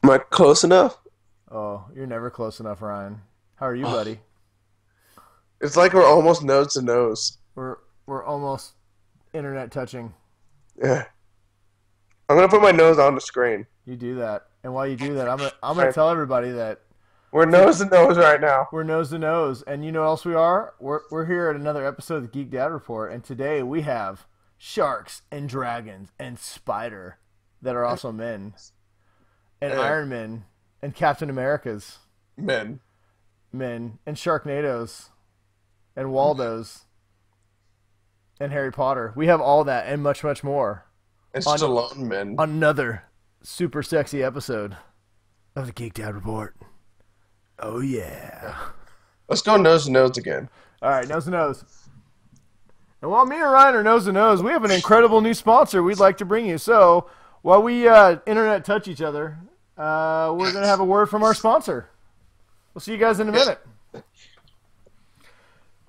Am I close enough? Oh, you're never close enough, Ryan. How are you, buddy? It's like we're almost nose to nose. We're almost internet touching. Yeah. I'm gonna put my nose on the screen. You do that, and while you do that, I'm gonna tell everybody that We're nose to nose right now. we're nose to nose, and you know what else we are? We're here at another episode of the Geek Dad Report, and today we have sharks and dragons and spider that are also men, and Iron Man and Captain Americas, Men. and Sharknados, and Waldos, and Harry Potter. We have all that and much, much more. It's Stallone men. Another super sexy episode of the Geek Dad Report. Oh, yeah. Let's go nose to nose again. All right, nose to nose. And while me and Ryan are nose to nose, we have an incredible new sponsor we'd like to bring you. So while we internet touch each other, we're going to have a word from our sponsor. We'll see you guys in a minute.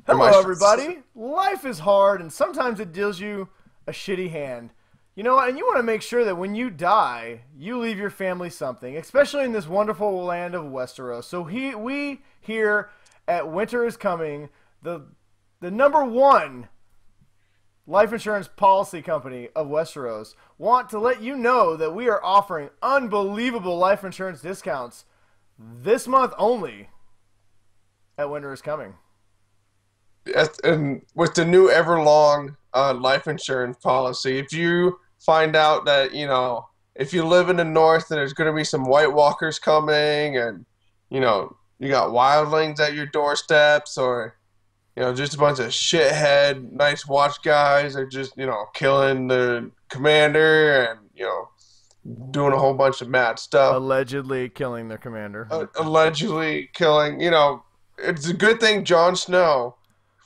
Hello, everybody. Life is hard, and sometimes it deals you a shitty hand. You know, and you want to make sure that when you die, you leave your family something, especially in this wonderful land of Westeros. So we here at Winter is Coming, the number one life insurance policy company of Westeros, want to let you know that we are offering unbelievable life insurance discounts this month only at Winter is Coming. Yes, and with the new Everlong life insurance policy, if you find out that, if you live in the north and there's going to be some White Walkers coming and, you got wildlings at your doorsteps or, just a bunch of shithead, nice watch guys are just, killing the commander and, doing a whole bunch of mad stuff. Allegedly killing their commander. Allegedly killing, it's a good thing Jon Snow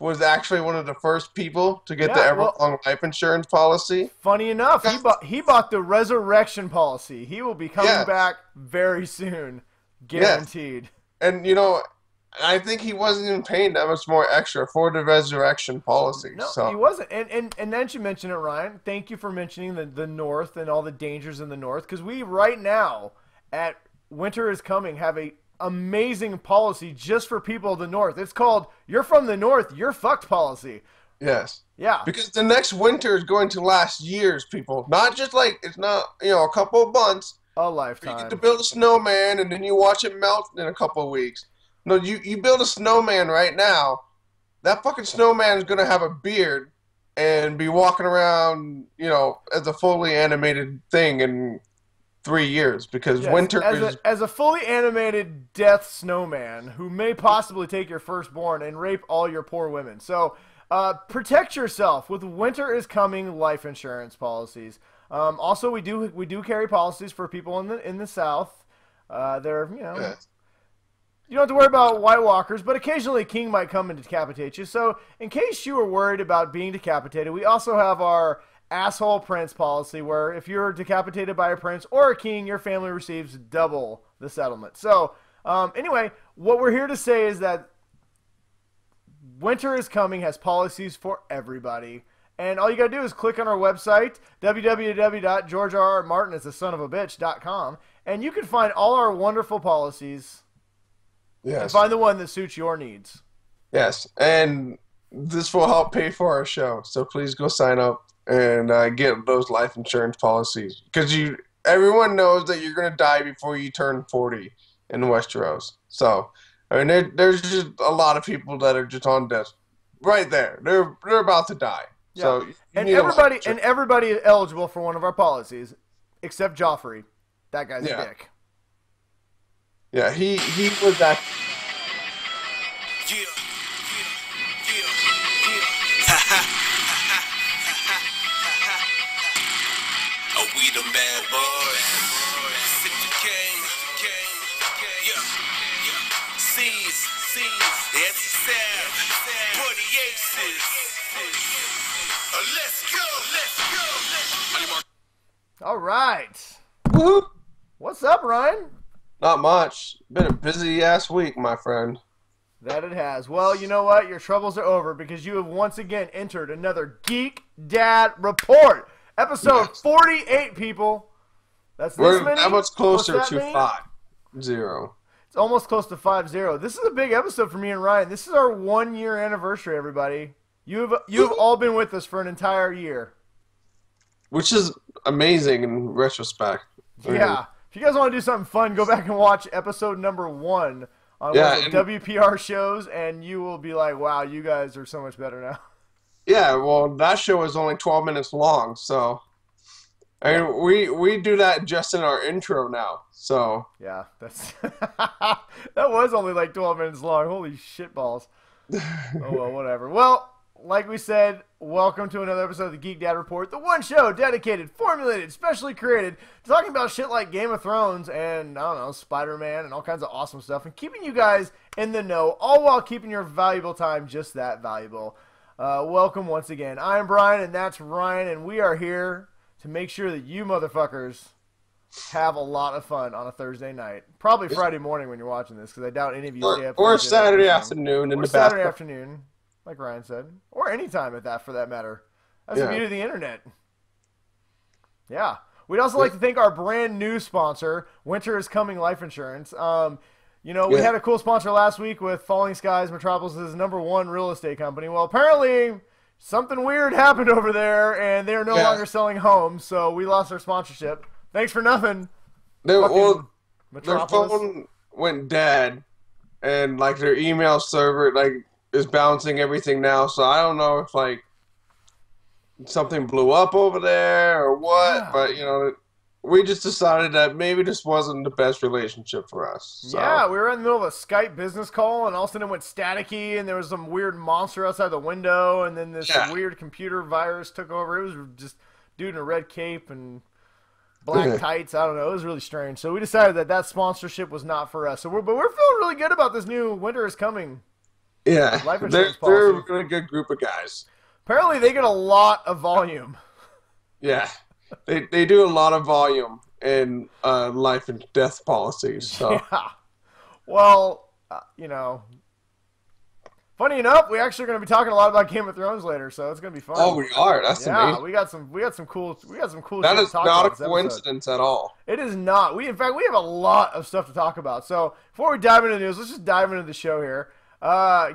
was actually one of the first people to get the Everlong life insurance policy. Funny enough, he bought the resurrection policy. He will be coming back very soon, guaranteed. Yes. And I think he wasn't even paying that much more extra for the resurrection policy. No, so. He wasn't. And then you mentioned it, Ryan. Thank you for mentioning the North and all the dangers in the North, because we right now at Winter is Coming have a amazing policy just for people of the North. It's called "You're from the North, You're Fucked" policy. Yes. Yeah. Because the next winter is going to last years, people. Not just it's not a couple of months. A lifetime. You get to build a snowman and then you watch it melt in a couple of weeks. No, you build a snowman right now. That fucking snowman is gonna have a beard and be walking around, as a fully animated thing in 3 years, because winter is as a fully animated death snowman who may possibly take your firstborn and rape all your poor women. So protect yourself with Winter is Coming life insurance policies. Also, we do carry policies for people in the South. They're Yes. You don't have to worry about White Walkers, but occasionally a king might come and decapitate you. So in case you were worried about being decapitated, we also have our asshole prince policy, where if you're decapitated by a prince or a king, your family receives double the settlement. So anyway, what we're here to say is that Winter is Coming has policies for everybody. And all you got to do is click on our website, www.georgerrmartinizasonofabitch.com, and you can find all our wonderful policies. Yes. And find the one that suits your needs. Yes, and this will help pay for our show. So please go sign up and get those life insurance policies, because everyone knows that you're gonna die before you turn 40 in Westeros. So there's just a lot of people that are just on death right there. They're about to die. Yeah. So everybody is eligible for one of our policies, except Joffrey. That guy's a dick. Yeah, he was that. Oh, we the bad boys. Sip the game. Yeah. C's. It's Sam. For the aces. Let's go. All right. Woo-hoo. What's up, Ryan? Not much. Been a busy ass week, my friend. That it has. Well, you know what? Your troubles are over, because you have once again entered another Geek Dad Report. Episode 48, people. That's this We're many? that much What's closer that to mean? 5-0. It's almost close to 5-0. This is a big episode for me and Ryan. This is our 1-year anniversary, everybody. You've all been with us for an entire year. Which is amazing in retrospect. Yeah. If you guys want to do something fun, go back and watch episode number 1 on one of the WPR shows, and you will be like, wow, you guys are so much better now. Yeah, well, that show is only 12 minutes long, so I mean, we do that just in our intro now. So yeah, that's that was only like 12 minutes long. Holy shit balls. Oh well, whatever. Well, like we said, welcome to another episode of the Geek Dad Report, the one show dedicated, formulated, specially created, talking about shit like Game of Thrones and, I don't know, Spider-Man and all kinds of awesome stuff, and keeping you guys in the know, all while keeping your valuable time just that valuable. Welcome once again. I'm Brian, and that's Ryan, and we are here to make sure that you motherfuckers have a lot of fun on a Thursday night. Probably Friday morning when you're watching this, because I doubt any of you stay up. Or Saturday afternoon in the bathroom. Saturday afternoon, like Ryan said. Or any time at that, for that matter. That's the beauty of the internet. Yeah. We'd also like to thank our brand new sponsor, Winter is Coming Life Insurance. We had a cool sponsor last week with Falling Skies, Metropolis' #1 real estate company. Well, apparently something weird happened over there, and they're no longer selling homes, so we lost our sponsorship. Thanks for nothing. Their phone went dead, and like their email server is bouncing everything now. So I don't know if something blew up over there or what, but we just decided that maybe this wasn't the best relationship for us. So. Yeah, we were in the middle of a Skype business call, and all of a sudden it went staticky, and there was some weird monster outside the window, and then this weird computer virus took over. It was just dude in a red cape and black tights. I don't know. It was really strange. So we decided that sponsorship was not for us. But we're feeling really good about this new Winter is Coming. Yeah, life insurance they're policy. a really good group of guys. Apparently, they get a lot of volume. Yeah, they do a lot of volume in life and death policies. So. Yeah. Well, funny enough, we actually are going to be talking a lot about Game of Thrones later, so it's going to be fun. Oh, we are. That's amazing. We got some cool. That shit is to talk not about a coincidence at all. It is not. In fact, we have a lot of stuff to talk about. So before we dive into the news, let's just dive into the show here.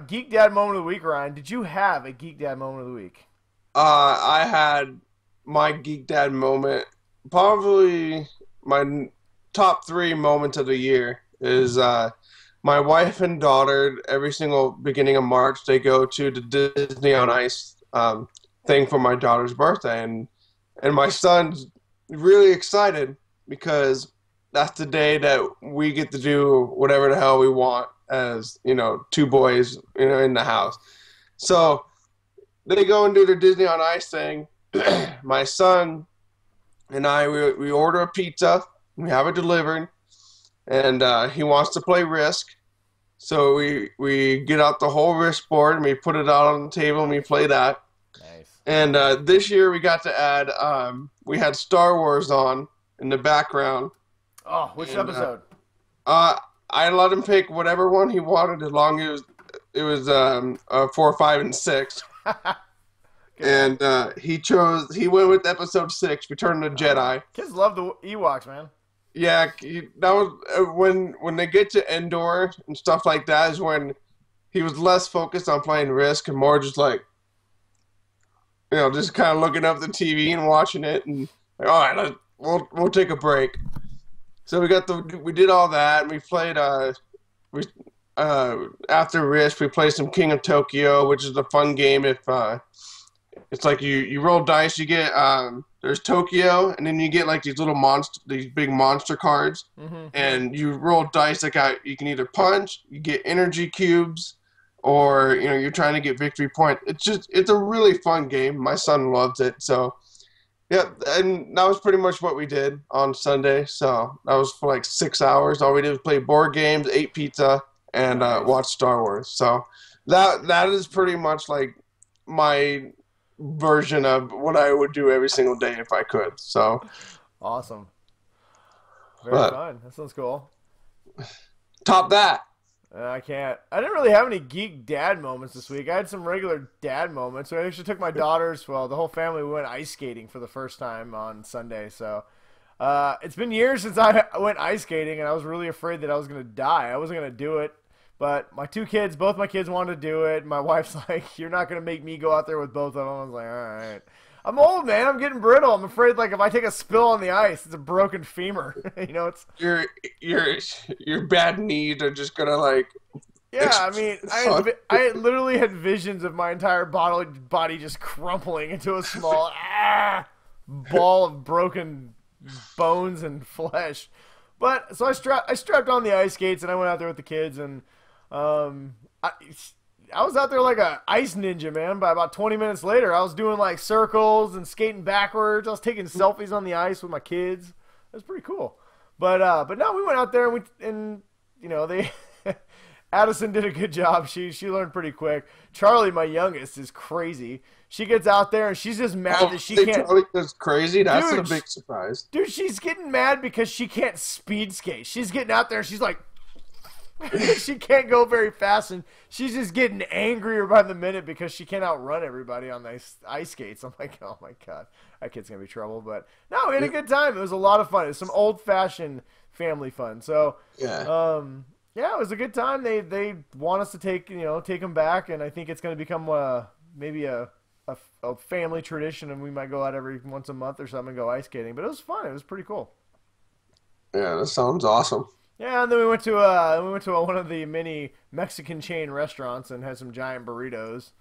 Geek Dad moment of the week, Ryan. Did you have a Geek Dad moment of the week? I had my Geek Dad moment. Probably my top 3 moments of the year is my wife and daughter. Every single beginning of March, they go to the Disney on Ice thing for my daughter's birthday, and my son's really excited because that's the day that we get to do whatever the hell we want as 2 boys in the house. So they go and do their Disney on Ice thing. My son and I, we order a pizza. We have it delivered. And he wants to play Risk. So we get out the whole Risk board and we put it out on the table and we play that. Nice. And this year we got to add, we had Star Wars on in the background. Oh, which episode? I let him pick whatever one he wanted as long as it was 4, 5, and 6. And he went with episode 6, Return of the Jedi. Kids love the Ewoks, man. Yeah, that was when they get to Endor and stuff like that is when he was less focused on playing Risk and more just just kind of looking up at the TV and watching it and all right, we'll take a break. So we did all that and we played after Risk we played some King of Tokyo, which is a fun game if it's like you roll dice, you get there's Tokyo, and then you get these big monster cards, and you roll dice you can either punch, you get energy cubes, or you're trying to get victory point. It's a really fun game. My son loves it. So yeah, and that was pretty much what we did on Sunday. So that was for 6 hours. All we did was play board games, ate pizza, and watch Star Wars. So that is pretty much my version of what I would do every single day if I could. So awesome. Very fun. That sounds cool. Top that. I can't. I didn't really have any geek dad moments this week. I had some regular dad moments. So I actually took my daughters, the whole family, we went ice skating for the first time on Sunday. So It's been years since I went ice skating, and I was really afraid that I was going to die. I wasn't going to do it, but my two kids, both my kids wanted to do it. My wife's like, you're not going to make me go out there with both of them. I was like, all right. I'm old, man. I'm getting brittle. I'm afraid, like, if I take a spill on the ice, it's a broken femur. You know, it's your bad knees are just gonna like. yeah. I mean, I literally had visions of my entire body just crumpling into a small ball of broken bones and flesh. But so I strapped on the ice skates and I went out there with the kids, and I was out there like a ice ninja, man. By about 20 minutes later, I was doing like circles and skating backwards. I was taking selfies on the ice with my kids. It was pretty cool. But no, we went out there and you know, they Addison did a good job. She learned pretty quick. Charlie, my youngest, is crazy. She gets out there and she's just mad that she can't. Charlie goes crazy. That's Dude, a big surprise. Dude, she's getting mad because she can't speed skate. She's getting out there and she's like, she can't go very fast, and she's just getting angrier by the minute because she can't outrun everybody on the ice skates. I'm like, oh my god, that kid's gonna be trouble. But no, we had a good time. It was a lot of fun. It was some old-fashioned family fun. So yeah, it was a good time. They want us to take them back, and I think it's gonna become maybe a family tradition, and we might go out every once a month or something and go ice skating. But it was fun. It was pretty cool. Yeah, that sounds awesome. Yeah, and then we went to one of the many Mexican chain restaurants and had some giant burritos,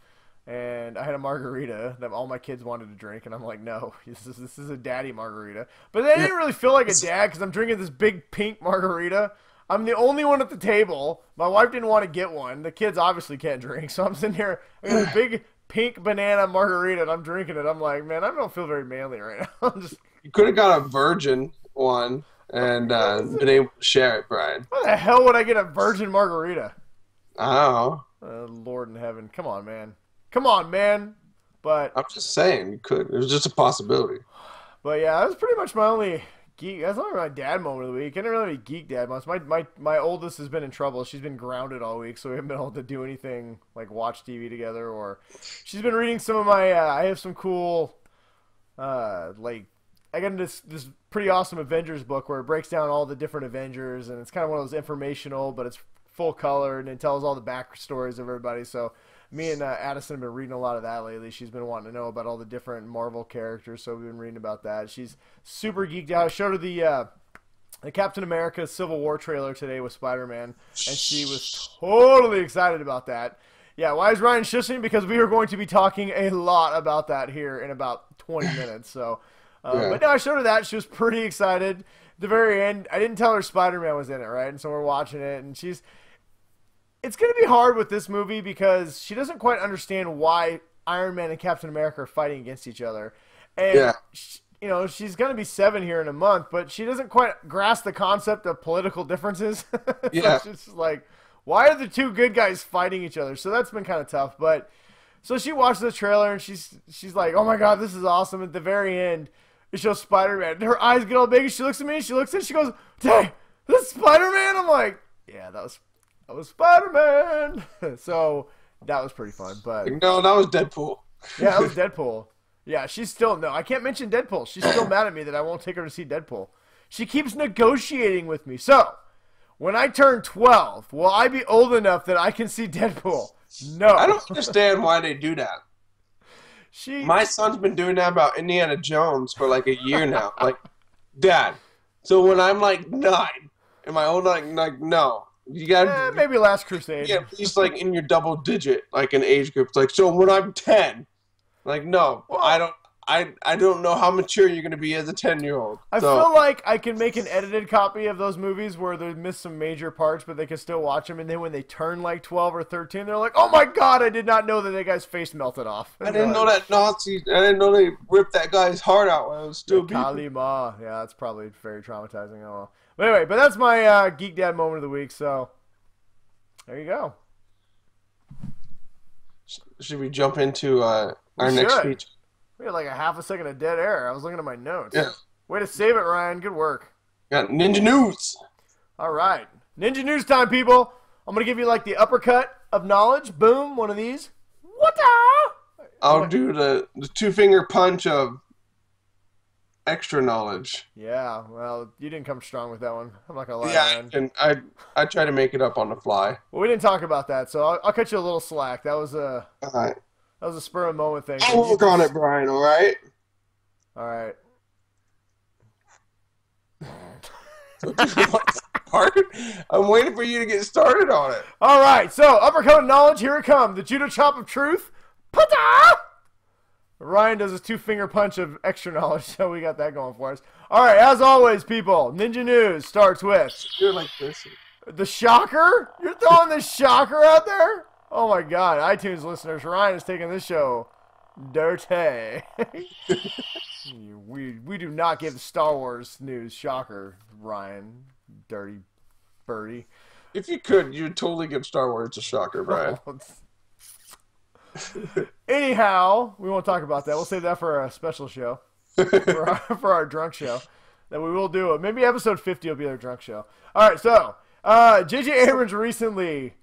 and I had a margarita that all my kids wanted to drink, and I'm like, no, this is a daddy margarita. But they didn't really feel like a dad because I'm drinking this big pink margarita. I'm the only one at the table. My wife didn't want to get one. The kids obviously can't drink, so I'm sitting here. I got a big pink banana margarita, and I'm drinking it. I'm like, man, I don't feel very manly right now. You could have got a virgin one. And been able to share it, Brian. Why the hell would I get a virgin margarita? Oh. Lord in heaven. Come on, man. Come on, man. But I'm just saying, you could. It was just a possibility. But yeah, that was pretty much my only geek. That's only my dad moment of the week. I didn't really be geek dad much. My oldest has been in trouble. She's been grounded all week, so we haven't been able to do anything like watch TV together. Or she's been reading some of my. I have some cool, I got this pretty awesome Avengers book where it breaks down all the different Avengers, and it's kind of one of those informational, but it's full color, and it tells all the backstories of everybody. So me and Addison have been reading a lot of that lately. She's been wanting to know about all the different Marvel characters, so we've been reading about that. She's super geeked out. I showed her the Captain America Civil War trailer today with Spider-Man, and she was totally excited about that. Yeah, why is Ryan shushing? Because we are going to be talking a lot about that here in about 20 minutes, so... But no, I showed her that. She was pretty excited. At the very end, I didn't tell her Spider-Man was in it, right? And so we're watching it, and it's going to be hard with this movie because she doesn't quite understand why Iron Man and Captain America are fighting against each other. And, she's going to be 7 here in a month, but she doesn't quite grasp the concept of political differences. So she's just like, why are the two good guys fighting each other? So that's been kind of tough. But so she watched the trailer, and she's like, oh, my God, this is awesome. At the very end, it shows Spider-Man. Her eyes get all big. She looks at me. She looks at it. She goes, "Hey, this Spider-Man?" I'm like, "Yeah, that was Spider-Man." So that was pretty fun. But no, that was Deadpool. Yeah, that was Deadpool. Yeah, she's still no. I can't mention Deadpool. She's still mad at me that I won't take her to see Deadpool. She keeps negotiating with me. So when I turn 12, will I be old enough that I can see Deadpool? No. I don't understand why they do that. My son's been doing that about Indiana Jones for like a year now. Like, Dad, so when I'm like 9, am I old? Like no. You gotta maybe Last Crusade. Yeah, at least like in your double digit, like an age group. It's like, so when I'm 10, like no, well, I don't know how mature you're gonna be as a 10-year-old. I feel like I can make an edited copy of those movies where they miss some major parts, but they can still watch them. And then when they turn like 12 or 13, they're like, "Oh my God, I did not know that guy's face melted off." I didn't know that Nazis. I didn't know they ripped that guy's heart out when I was still beeping. Kalima. Yeah, that's probably very traumatizing. Oh well. But anyway, that's my Geek Dad moment of the week. So there you go. Should we jump into our next speech? We had like a half a second of dead air. I was looking at my notes. Yeah. Way to save it, Ryan. Good work. Got Ninja News. All right. Ninja News time, people. I'm going to give you like the uppercut of knowledge. Boom. One of these. What the? I'll do the 2-finger punch of extra knowledge. Yeah, well, you didn't come strong with that one. I'm not gonna lie, Yeah, Ryan. and I try to make it up on the fly. Well, we didn't talk about that, so I'll cut you a little slack. All right. That was a spur of the moment thing. I'll work on it, Brian. All right. All right. I'm waiting for you to get started on it. All right, so uppercut of knowledge, here it comes. The judo chop of truth. Pata! Ryan does his 2-finger punch of extra knowledge, so we got that going for us. All right, as always, people, Ninja News starts with You're like this. the shocker. You're throwing the shocker out there? Oh my God, iTunes listeners, Ryan is taking this show dirty. we do not give Star Wars news shocker, Ryan, dirty birdie. If you could, you'd totally give Star Wars a shocker, Brian. Anyhow, we won't talk about that. We'll save that for a special show, for our drunk show that we will do. Maybe episode 50 will be our drunk show. All right, so J.J. Abrams recently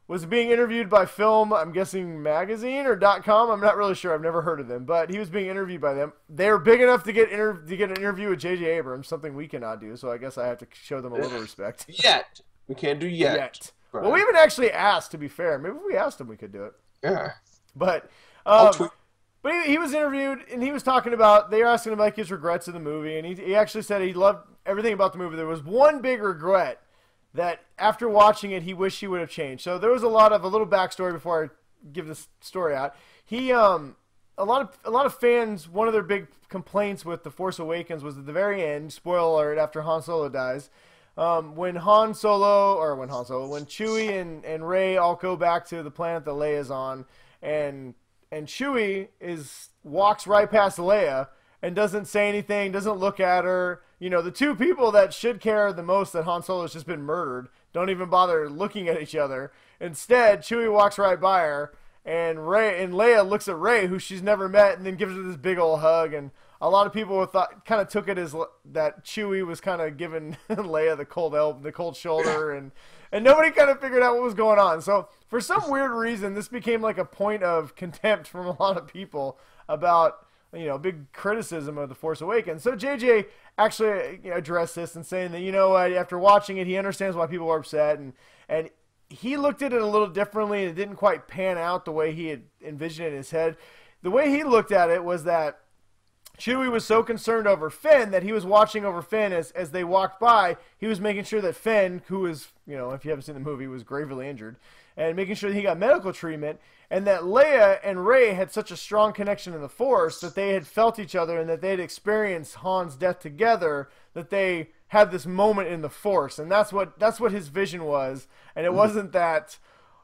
was being interviewed by Film, I'm guessing magazine or .com. I'm not really sure. I've never heard of them, but he was being interviewed by them. They're big enough to get an interview with J.J. Abrams, something we cannot do. So I guess I have to show them a little respect. Yet. We can't do yet. Right. Well, we haven't actually asked, to be fair. Maybe if we asked him, we could do it. Yeah. But Tweet. but he was interviewed, and he was talking about, they were asking him like his regrets of the movie, and he actually said he loved everything about the movie. There was one big regret that after watching it, he wished he would have changed. So there was a little backstory before I give this story out. He a lot of fans, one of their big complaints with The Force Awakens was at the very end, spoiler alert, after Han Solo dies, when Chewie and Rey all go back to the planet that Leia's on, and Chewie walks right past Leia and doesn't say anything, doesn't look at her. You know, the two people that should care the most that Han Solo has just been murdered don't even bother looking at each other. Instead, Chewie walks right by her, and Leia looks at Rey, who she's never met, and then gives her this big old hug. And a lot of people kind of took it as that Chewie was kind of giving Leia the cold shoulder, and nobody kind of figured out what was going on. So for some weird reason, this became like a point of contempt from a lot of people about, you know, big criticism of The Force Awakens. So JJ actually addressed this and saying that, you know what, after watching it, he understands why people are upset, and he looked at it a little differently, and it didn't quite pan out the way he had envisioned it in his head. The way he looked at it was that Chewie was so concerned over Finn that he was watching over Finn as they walked by. He was making sure that Finn, who was, you know, if you haven't seen the movie, was gravely injured, and making sure that he got medical treatment, and that Leia and Rey had such a strong connection in the Force that they had felt each other and that they had experienced Han's death together, that they had this moment in the Force. And that's what his vision was. And it wasn't that,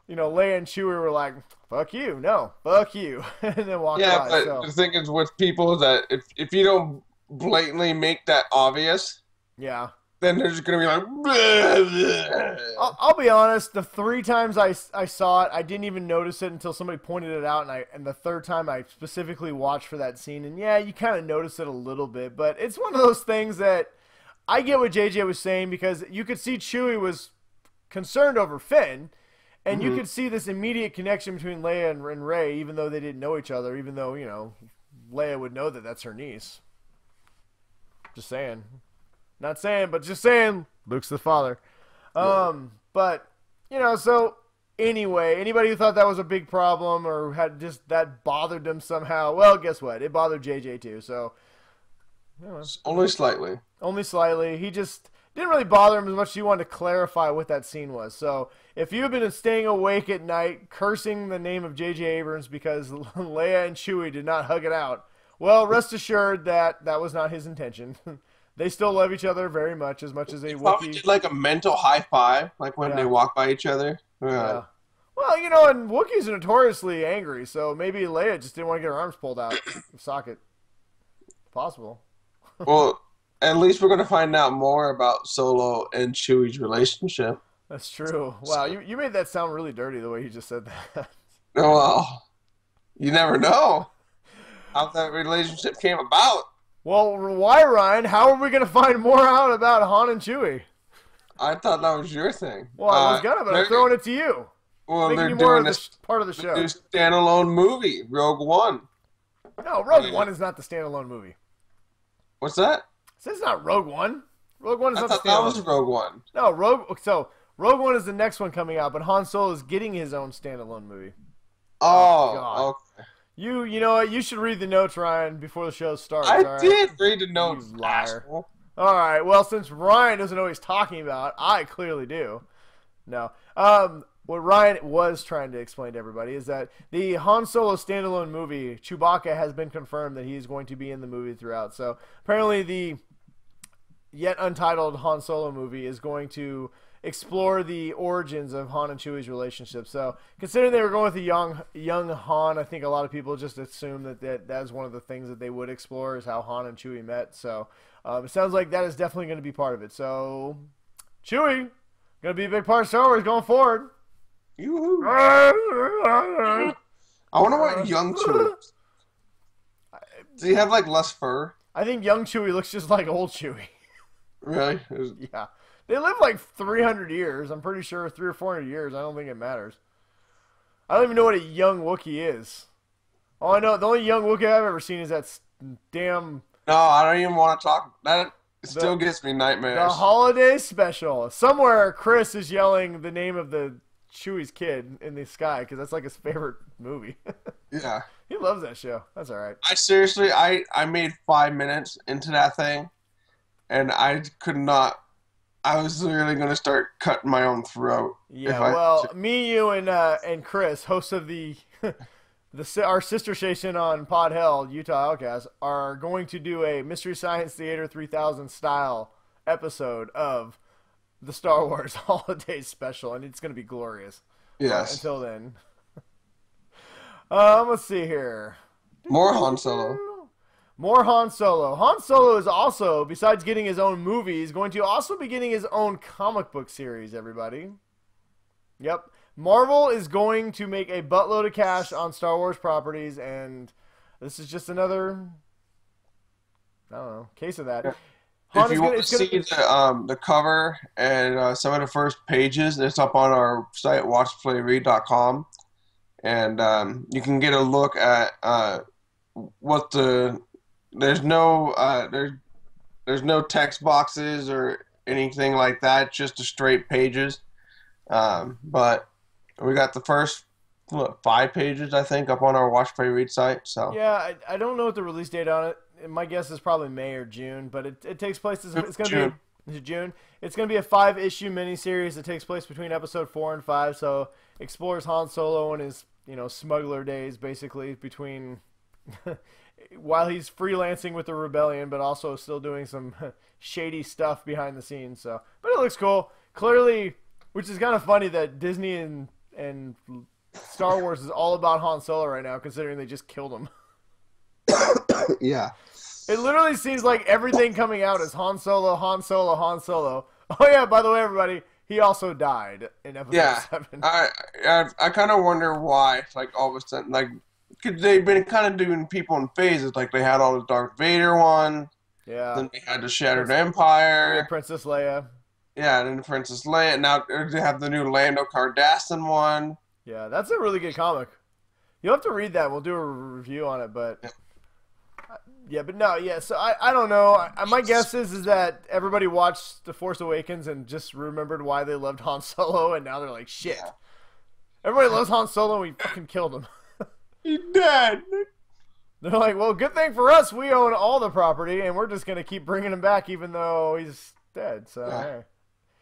you know, Leia and Chewie were like, fuck you, no, fuck you, and then walked by. Yeah, but the thing is with people is that if you don't blatantly make that obvious, yeah, then they're just going to be like, bleh, bleh. I'll be honest, the 3 times I saw it, I didn't even notice it until somebody pointed it out, and the 3rd time I specifically watched for that scene, and yeah, you kind of notice it a little bit, but it's one of those things that I get what JJ was saying, because you could see Chewie was concerned over Finn, and you could see this immediate connection between Leia and Rey, even though they didn't know each other, even though, you know, Leia would know that that's her niece. Just saying. Not saying, but just saying, Luke's the father. But, you know, so anyway, anybody who thought that was a big problem or had just that bothered them somehow, well, guess what? It bothered JJ too, so. You know, Only slightly. Only slightly. He just didn't really bother him as much as he wanted to clarify what that scene was. So if you've been staying awake at night cursing the name of J.J. Abrams because Leia and Chewie did not hug it out, well, rest assured that that was not his intention. They still love each other very much, as a Probably Wookiee. did like a mental high five, like when they walk by each other. Yeah. Well, you know, and Wookiees are notoriously angry, so maybe Leia just didn't want to get her arms pulled out of socket. Possible. Well, at least we're going to find out more about Solo and Chewie's relationship. That's true. Wow, you made that sound really dirty the way you just said that. Oh, well, you never know how that relationship came about. Well, why, Ryan? How are we going to find more out about Han and Chewie? I thought that was your thing. Well, I was going to, but I'm throwing it to you. Well, Making they're you more doing of this part of the show. new standalone movie, Rogue One. No, Rogue One is not the standalone movie. What's that? So it's not Rogue One. Rogue One is I not thought the that standalone. was Rogue One. No, Rogue One is the next one coming out, but Han Solo is getting his own standalone movie. Oh God. Okay. You know what? You should read the notes, Ryan, before the show starts. I all right? did read the notes, You liar. asshole. All right. Well, since Ryan doesn't know what he's talking about, I clearly do. No. What Ryan was trying to explain to everybody is that the Han Solo standalone movie, Chewbacca, has been confirmed that he is going to be in the movie throughout. So apparently the yet untitled Han Solo movie is going to explore the origins of Han and Chewie's relationship. So considering they were going with a young Han, I think a lot of people just assume that is one of the things that they would explore is how Han and Chewie met. So it sounds like that is definitely going to be part of it. So Chewie, going to be a big part of Star Wars going forward. Yoo-hoo. I wonder what young Chewie. Does he have like less fur? I think young Chewie looks just like old Chewie. Really? Yeah. They live like 300 years. I'm pretty sure 300 or 400 years. I don't think it matters. I don't even know what a young Wookiee is. All I know, the only young Wookiee I've ever seen is that damn... No, I don't even want to talk. That still gives me nightmares. The holiday special. Somewhere Chris is yelling the name of the Chewie's kid in the sky because that's like his favorite movie. Yeah. He loves that show. That's all right. I made 5 minutes into that thing, and I could not. I was literally going to start cutting my own throat. Yeah, well, me, you, and Chris, hosts of our sister station on Pod Hell, Utah Outcast, are going to do a Mystery Science Theater 3000 style episode of the Star Wars Holiday Special, and it's going to be glorious. Yes. Until then. Let's see here. More Han Solo. More Han Solo. Han Solo is also, besides getting his own movies, going to also be getting his own comic book series, everybody. Yep. Marvel is going to make a buttload of cash on Star Wars properties, and this is just another, I don't know, case of that. Yeah. If you want to see the cover and some of the first pages, it's up on our site, watchplayread.com. And you can get a look at what there's no text boxes or anything like that, just the straight pages. But we got the first 5 pages, I think, up on our Watch Play Read site. So yeah, I don't know what the release date on it. My guess is probably May or June, but it takes place. It's going to be June. It's going to be a 5-issue miniseries that takes place between episode 4 and 5. So explores Han Solo and his smuggler days, basically between while he's freelancing with the rebellion, but also still doing some shady stuff behind the scenes. So, but it looks cool. Clearly, which is kind of funny that Disney and Star Wars is all about Han Solo right now, considering they just killed him. Yeah. It literally seems like everything coming out is Han Solo, Han Solo, Han Solo. Oh yeah, by the way, everybody, he also died in episode 7. I kind of wonder why, like, all of a sudden, like, cause they've been kind of doing people in phases. Like, they had all the Darth Vader one. Yeah. Then they had the Shattered Empire. Princess Leia. Yeah, and then Princess Leia. Now they have the new Lando Cardassian one. Yeah, that's a really good comic. You'll have to read that. We'll do a review on it, but... Yeah, but no, yeah, so I don't know. My guess is that everybody watched The Force Awakens and just remembered why they loved Han Solo, and now they're like, shit. Yeah. Everybody loves Han Solo, and we fucking killed him. He's dead. They're like, well, good thing for us, we own all the property, and we're just going to keep bringing him back even though he's dead. So, hey.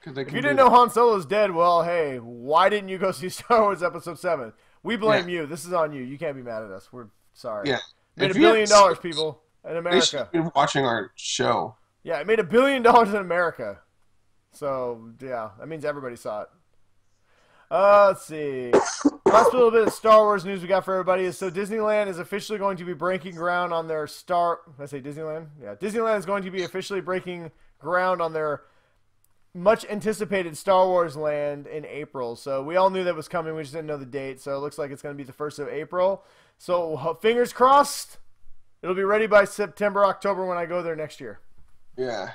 If you didn't know Han Solo's dead, well, hey, why didn't you go see Star Wars Episode 7? We blame you. This is on you. You can't be mad at us. We're sorry. Yeah. Made $1 billion, people, in America. They should be watching our show. Yeah, it made $1 billion in America. So, yeah, that means everybody saw it. Let's see. Last little bit of Star Wars news we got for everybody is, so Disneyland is officially going to be breaking ground on their Did I say Disneyland? Yeah, Disneyland is going to be officially breaking ground on their much anticipated Star Wars land in April. So we all knew that was coming. We just didn't know the date. So it looks like it's going to be the 1st of April. So fingers crossed, it'll be ready by September, October when I go there next year. Yeah.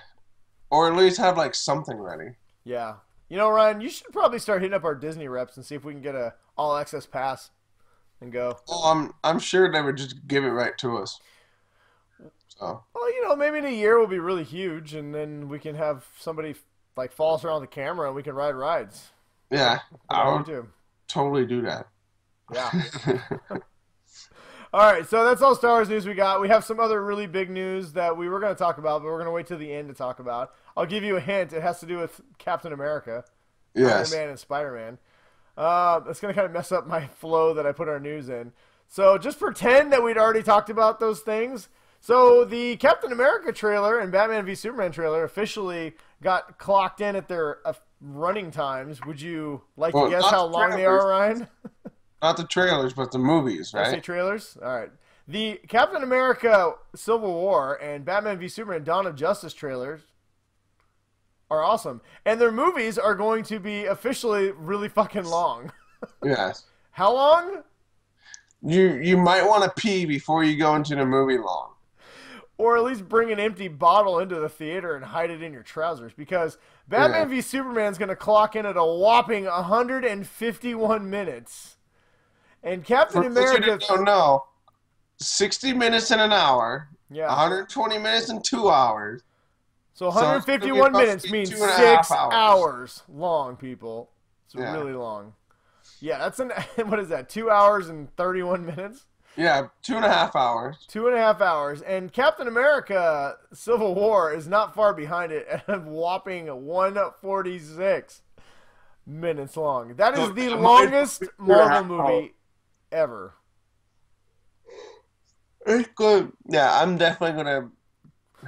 Or at least have like something ready. Yeah. You know, Ryan, you should probably start hitting up our Disney reps and see if we can get a all access pass and go. Well, I'm sure they would just give it right to us. So Well, you know, maybe in a year we'll be really huge, and then we can have somebody like follow us around the camera, and we can ride rides. yeah, Put I on would YouTube. totally do that. Yeah. All right, so that's all Star Wars news we got. We have some other really big news that we were going to talk about, but we're going to wait till the end to talk about. I'll give you a hint. It has to do with Captain America, Yes. Iron Man, and Spider-Man. That's going to kind of mess up my flow that I put our news in. So just pretend that we'd already talked about those things. So the Captain America trailer and Batman v Superman trailer officially got clocked in at their running times. Would you like to guess not how the long they trailers. are, Ryan? Not the trailers, but the movies, Did I say right? trailers? All right. The Captain America Civil War and Batman v Superman Dawn of Justice trailers are awesome. And their movies are going to be officially really fucking long. Yes. How long? You might want to pee before you go into the movie long. Or at least bring an empty bottle into the theater and hide it in your trousers, because Batman v Superman is going to clock in at a whopping 151 minutes. And Captain For those America... who don't know, 60 minutes in an hour, Yeah. 120 minutes in 2 hours. So it's gonna 151 be minutes roughly means 2.5 6 hours long, people. It's Yeah. really long. Yeah, that's what is that? 2 hours and 31 minutes? Yeah, 2.5 hours. 2.5 hours. And Captain America Civil War is not far behind it at a whopping 146 minutes long. That is So the it might longest be 2.5 Marvel movie ever. It's good. Yeah, I'm definitely gonna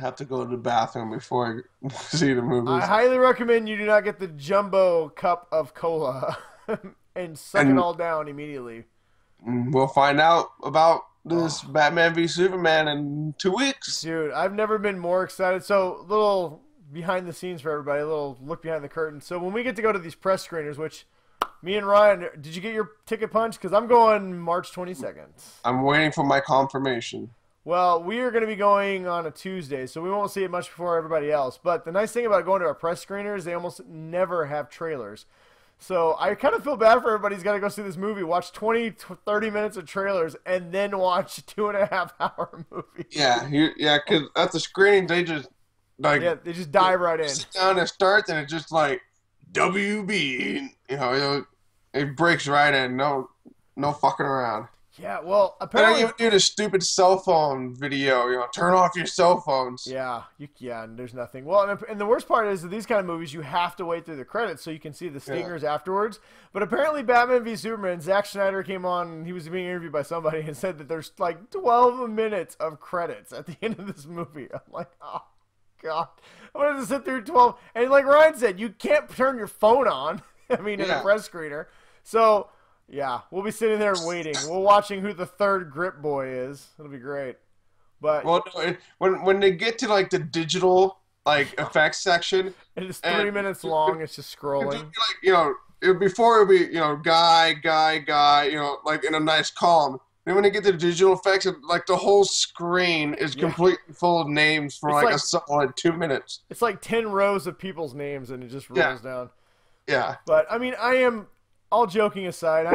have to go to the bathroom before I see the movies. I highly recommend you do not get the jumbo cup of cola and suck it all down immediately. We'll find out about this Batman v Superman in 2 weeks. Dude, I've never been more excited. So, little behind the scenes for everybody, a little look behind the curtain. So, when we get to go to these press screeners, which me and Ryan, did you get your ticket punch? Because I'm going March 22nd. I'm waiting for my confirmation. Well, we are going to be going on a Tuesday, so we won't see it much before everybody else. But the nice thing about going to our press screeners, they almost never have trailers. So I kind of feel bad for everybody who's got to go see this movie, watch 20, 30 minutes of trailers, and then watch a 2.5-hour movie. Yeah, because at the screening they just Yeah, they just dive right in. sit down and start, and it's just like WB. It breaks right in. No fucking around. Yeah, well, They don't apparently... even do the stupid cell phone video. Turn off your cell phones. Yeah, and there's nothing. Well, and the worst part is that these kind of movies, you have to wait through the credits so you can see the stingers afterwards. But apparently Batman v Superman, Zack Snyder came on, and he was being interviewed by somebody and said that there's like 12 minutes of credits at the end of this movie. I'm like, oh, God. I'm going to have to sit through 12. And like Ryan said, you can't turn your phone on, in a press screener. So... yeah, we'll be sitting there waiting. We're watching who the third grip boy is. It'll be great. But Well, no, when they get to like the digital effects section, it is 3 minutes long. It's just scrolling. before it would be guy, in a nice column. Then when they get to the digital effects, the whole screen is completely full of names for a solid 2 minutes. It's like 10 rows of people's names, and it just rolls down. Yeah. But I am, all joking aside,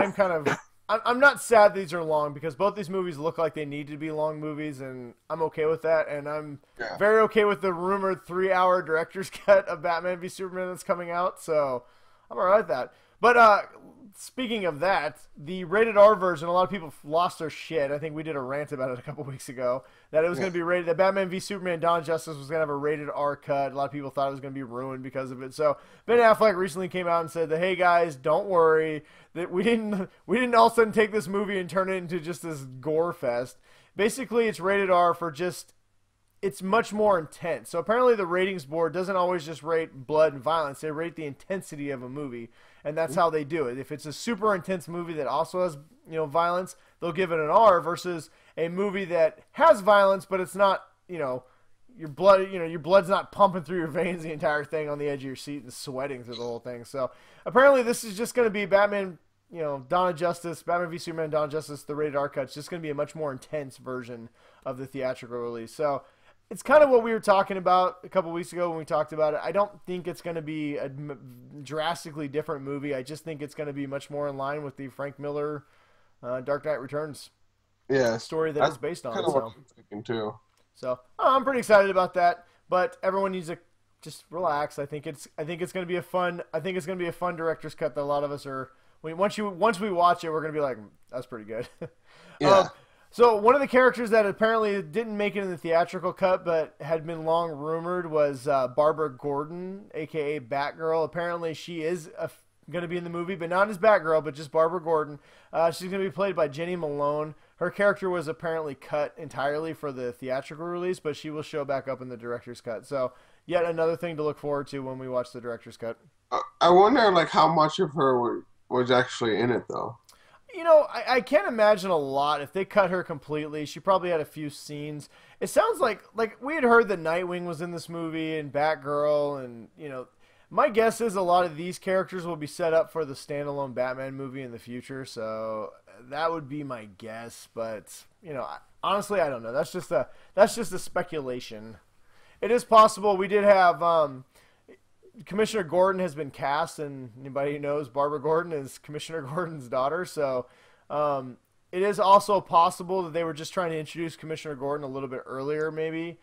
I'm not sad these are long, because both these movies look like they need to be long movies, and I'm okay with that. And I'm very okay with the rumored 3-hour director's cut of Batman v Superman that's coming out. So I'm alright with that. But speaking of that, the rated R version, a lot of people lost their shit. I think we did a rant about it a couple weeks ago, that it was going to be rated, that Batman v Superman Dawn of Justice was going to have a rated R cut. A lot of people thought it was going to be ruined because of it. So Ben Affleck recently came out and said that, hey guys, don't worry, that we didn't all of a sudden take this movie and turn it into just this gore fest. Basically, it's rated R for just, it's much more intense. So apparently the ratings board doesn't always just rate blood and violence. They rate the intensity of a movie, and that's how they do it. If it's a super intense movie that also has, violence, they'll give it an R, versus a movie that has violence, but it's not, your blood's not pumping through your veins the entire thing on the edge of your seat and sweating through the whole thing. So apparently this is just going to be Batman, Dawn of Justice, Batman v Superman, Dawn of Justice, the rated R cut. It's just going to be a much more intense version of the theatrical release. So it's kind of what we were talking about a couple weeks ago when we talked about it. I don't think it's going to be a drastically different movie. I just think it's going to be much more in line with the Frank Miller Dark Knight Returns story that it's based on. Kind of what I'm thinking too. So I'm pretty excited about that. But everyone needs to just relax. I think it's going to be a fun. I think it's going to be a fun director's cut that a lot of us are. Once we watch it, we're going to be like, that's pretty good. Yeah. So one of the characters that apparently didn't make it in the theatrical cut, but had been long rumored, was Barbara Gordon, aka Batgirl. Apparently, she is going to be in the movie, but not as Batgirl, but just Barbara Gordon. She's going to be played by Jenny Malone. Her character was apparently cut entirely for the theatrical release, but she will show back up in the director's cut. So yet another thing to look forward to when we watch the director's cut. I wonder, like, how much of her was actually in it, though. You know, I can't imagine a lot. If they cut her completely, she probably had a few scenes. It sounds like we had heard that Nightwing was in this movie and Batgirl, and, you know, my guess is a lot of these characters will be set up for the standalone Batman movie in the future, so that would be my guess. But, you know, honestly, I don't know. That's just a speculation. It is possible. We did have Commissioner Gordon has been cast, and anybody who knows, Barbara Gordon is Commissioner Gordon's daughter. So it is also possible that they were just trying to introduce Commissioner Gordon a little bit earlier, maybe.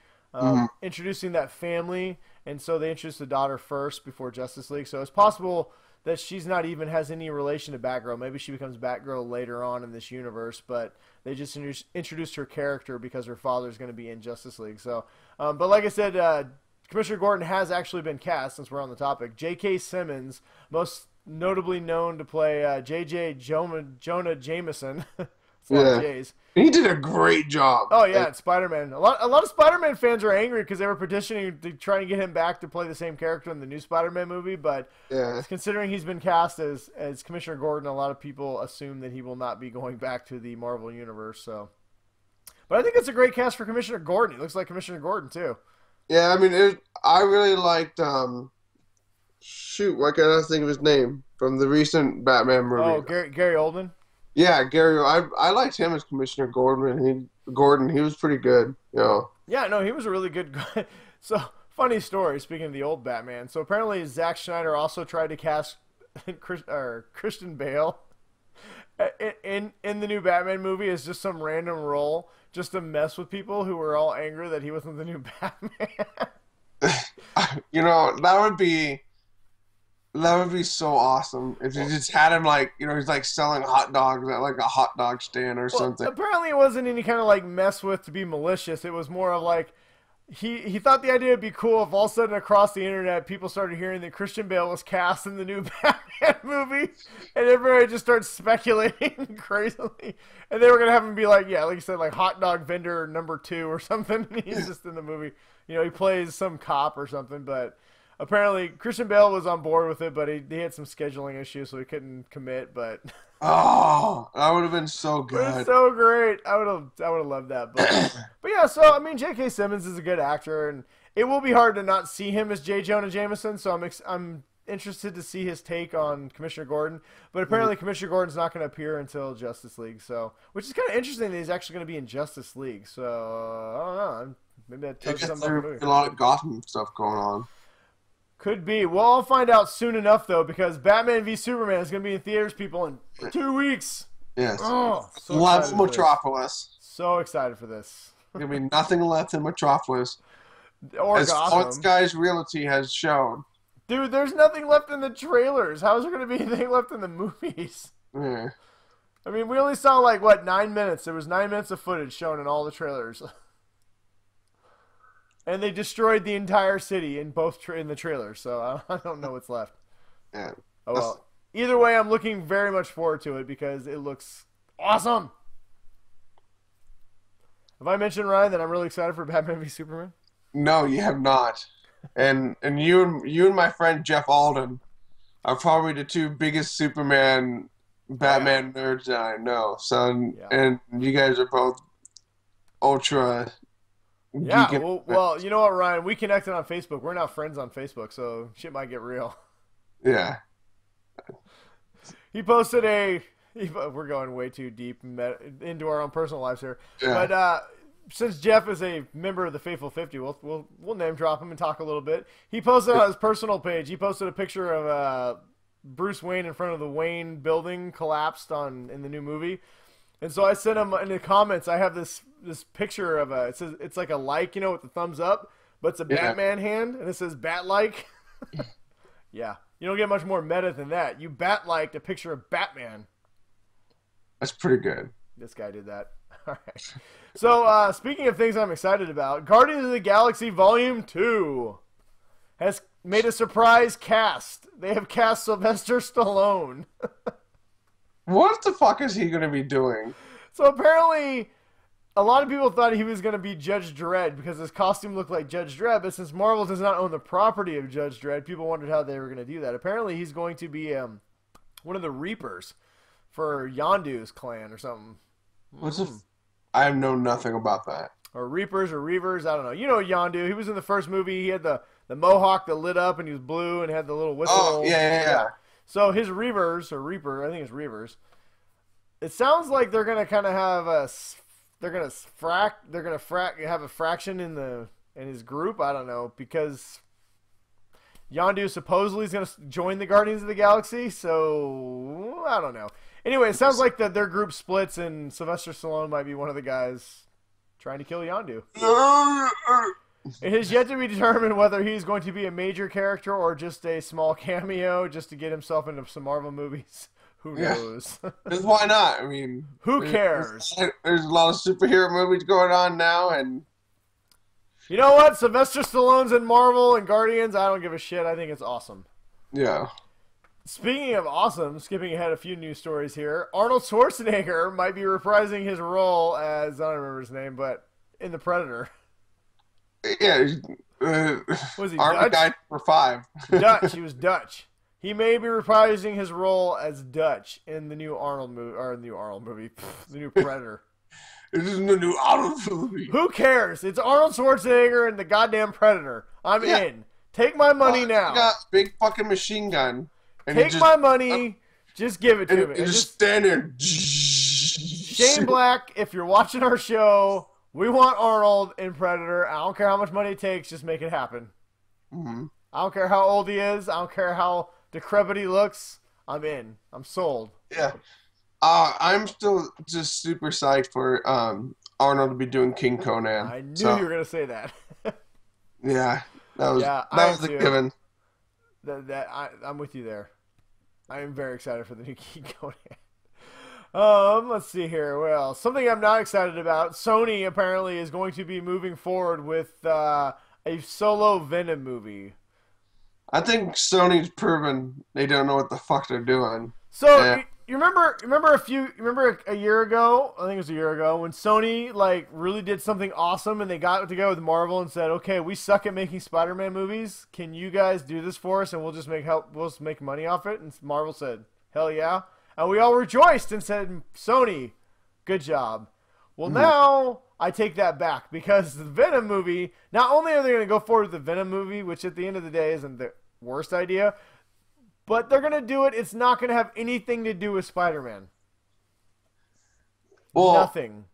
Introducing that family, and so they introduced the daughter first before Justice League. So it's possible that she's not even has any relation to Batgirl. Maybe she becomes Batgirl later on in this universe, but they just introduced her character because her father's going to be in Justice League. So, but like I said, Commissioner Gordon has actually been cast, since we're on the topic. J.K. Simmons, most notably known to play J.J. Jonah Jameson. Yeah. J's. He did a great job. Oh yeah, it's Spider-Man. A lot of Spider-Man fans are angry because they were petitioning to try and get him back to play the same character in the new Spider-Man movie. But considering he's been cast as Commissioner Gordon, a lot of people assume that he will not be going back to the Marvel universe. So, but I think it's a great cast for Commissioner Gordon. He looks like Commissioner Gordon too. Yeah, I mean, I really liked. Shoot, why can't I think of his name from the recent Batman movie? Oh, Gary Oldman. Yeah, Gary. I liked him as Commissioner Gordon. He was pretty good. You know. Yeah, no, he was a really good guy. So, funny story. Speaking of the old Batman, so apparently Zack Snyder also tried to cast Christian Bale in the new Batman movie as just some random role, just to mess with people who were all angry that he wasn't the new Batman. You know, that would be so awesome if you just had him, like, you know, he's like selling hot dogs at like a hot dog stand or something. Apparently it wasn't any kind of like mess with to be malicious. It was more of like he thought the idea would be cool if all of a sudden across the internet people started hearing that Christian Bale was cast in the new Batman movie, and everybody just started speculating crazily. And they were gonna have him be like, yeah, like you said, like hot dog vendor number 2 or something. And he's just in the movie. You know, he plays some cop or something, but apparently Christian Bale was on board with it, but he had some scheduling issues, so he couldn't commit. But oh, that would have been so good. It's so great. I would have loved that. But yeah, so I mean, J.K. Simmons is a good actor, and it will be hard to not see him as J. Jonah Jameson. So I'm interested to see his take on Commissioner Gordon. But apparently, Commissioner Gordon's not going to appear until Justice League. So, which is kind of interesting that he's actually going to be in Justice League. So I don't know. Maybe that tells something about the movie. A lot of Gotham stuff going on. Could be. Well, I'll find out soon enough, though, because Batman v Superman is going to be in theaters, people, in 2 weeks. Yes. Oh, so left Metropolis. So excited for this. There'll be nothing left in Metropolis. Or as Gotham. Sky's Realty has shown. Dude, there's nothing left in the trailers. How is there going to be anything left in the movies? Yeah. I mean, we only saw, 9 minutes. There was 9 minutes of footage shown in all the trailers. And they destroyed the entire city in the trailers, so I don't know what's left. Yeah. Oh well. Either way, I'm looking very much forward to it because it looks awesome. Have I mentioned, Ryan, that I'm really excited for Batman v Superman? No, you have not. And you and my friend Jeff Alden are probably the 2 biggest Superman Batman nerds that I know. So and you guys are both ultra. Yeah, well, you know what, Ryan? We connected on Facebook. We're now friends on Facebook, so shit might get real. Yeah. He posted we're going way too deep into our own personal lives here. Yeah. But since Jeff is a member of the Faithful 50, we'll name drop him and talk a little bit. He posted on his personal page, he posted a picture of Bruce Wayne in front of the Wayne building collapsed in the new movie. And so I sent him in the comments. I have this picture of it says it's like a like, with the thumbs up, but it's a Batman hand, and it says bat like. Yeah, you don't get much more meta than that. You bat liked a picture of Batman. That's pretty good. This guy did that. All right. So speaking of things I'm excited about, Guardians of the Galaxy Volume 2 has made a surprise cast. They have cast Sylvester Stallone. What the fuck is he going to be doing? So apparently, a lot of people thought he was going to be Judge Dredd because his costume looked like Judge Dredd, but since Marvel does not own the property of Judge Dredd, people wondered how they were going to do that. Apparently, he's going to be one of the Reapers for Yondu's clan or something. I know nothing about that. Or Reapers or Reavers, I don't know. You know Yondu. He was in the first movie. He had the mohawk that lit up and he was blue and had the little whistle. Oh, yeah. So his Reavers, or Reaper, I think it's Reavers. It sounds like they're gonna kind of have have a fraction in his group. I don't know, because Yondu supposedly is gonna join the Guardians of the Galaxy. So I don't know. Anyway, it sounds like their group splits and Sylvester Stallone might be one of the guys trying to kill Yondu. It has yet to be determined whether he's going to be a major character or just a small cameo just to get himself into some Marvel movies. Who knows? Why not? I mean, who cares? There's a lot of superhero movies going on now, and you know what? Sylvester Stallone's in Marvel and Guardians. I don't give a shit. I think it's awesome. Yeah. Speaking of awesome, skipping ahead a few news stories here, Arnold Schwarzenegger might be reprising his role as, I don't remember his name, but in The Predator. Yeah, was he Army Dutch? guy for 5. Dutch. He was Dutch. He may be reprising his role as Dutch in the new Arnold movie, or the new Predator. This is the new Arnold movie. Who cares? It's Arnold Schwarzenegger and the goddamn Predator. I'm in. Take my money now. He got a big fucking machine gun. And Take my money. Just give it to me. And just stand there. Shane Black, if you're watching our show, we want Arnold in Predator. I don't care how much money it takes. Just make it happen. Mm-hmm. I don't care how old he is. I don't care how decrepit he looks. I'm in. I'm sold. Yeah. I'm still just super psyched for Arnold to be doing King Conan. I knew you were going to say that. Yeah. That was a given. I'm with you there. I am very excited for the new King Conan. Let's see here. Well, something I'm not excited about. Sony apparently is going to be moving forward with a solo Venom movie. I think Sony's proven they don't know what the fuck they're doing. So you remember a year ago? I think it was a year ago when Sony really did something awesome and they got together with Marvel and said, "Okay, we suck at making Spider-Man movies. Can you guys do this for us and we'll just make money off it?" And Marvel said, "Hell yeah." And we all rejoiced and said, "Sony, good job." Well, now I take that back because the Venom movie, not only are they going to go forward with the Venom movie, which at the end of the day isn't the worst idea, but they're going to do it. It's not going to have anything to do with Spider-Man. Well, nothing.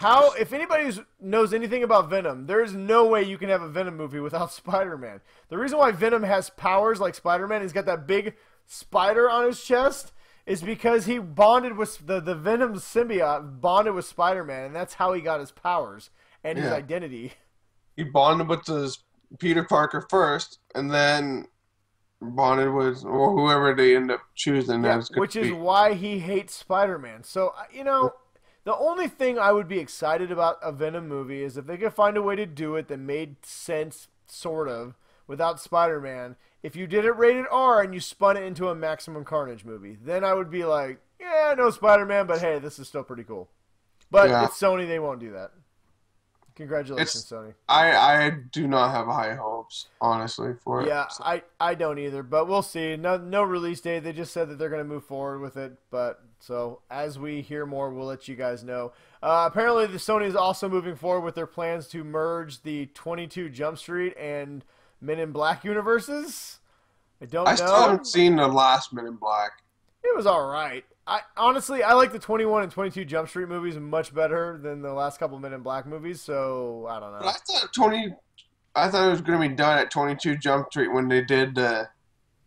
If anybody knows anything about Venom, there is no way you can have a Venom movie without Spider-Man. The reason why Venom has powers like Spider-Man, he's got that big spider on his chest, is because he bonded with the Venom symbiote, bonded with Spider-Man, and that's how he got his powers and his identity. He bonded with his Peter Parker first, and then bonded with whoever they end up choosing. Which is why he hates Spider-Man. So, the only thing I would be excited about a Venom movie is if they could find a way to do it that made sense, sort of, without Spider-Man. If you did it rated R and you spun it into a Maximum Carnage movie, then I would be like, yeah, no Spider-Man, but hey, this is still pretty cool. But it's Sony, they won't do that. Congratulations, Sony. I do not have high hopes, honestly, for it. Yeah, so. I don't either, but we'll see. No release date. They just said that they're going to move forward with it. But so as we hear more, we'll let you guys know. Apparently, the Sony is also moving forward with their plans to merge the 22 Jump Street and Men in Black universes. I still haven't seen the last Men in Black. It was all right. Honestly, I like the 21 and 22 Jump Street movies much better than the last couple Men in Black movies, so I don't know. But I thought it was going to be done at 22 Jump Street when they did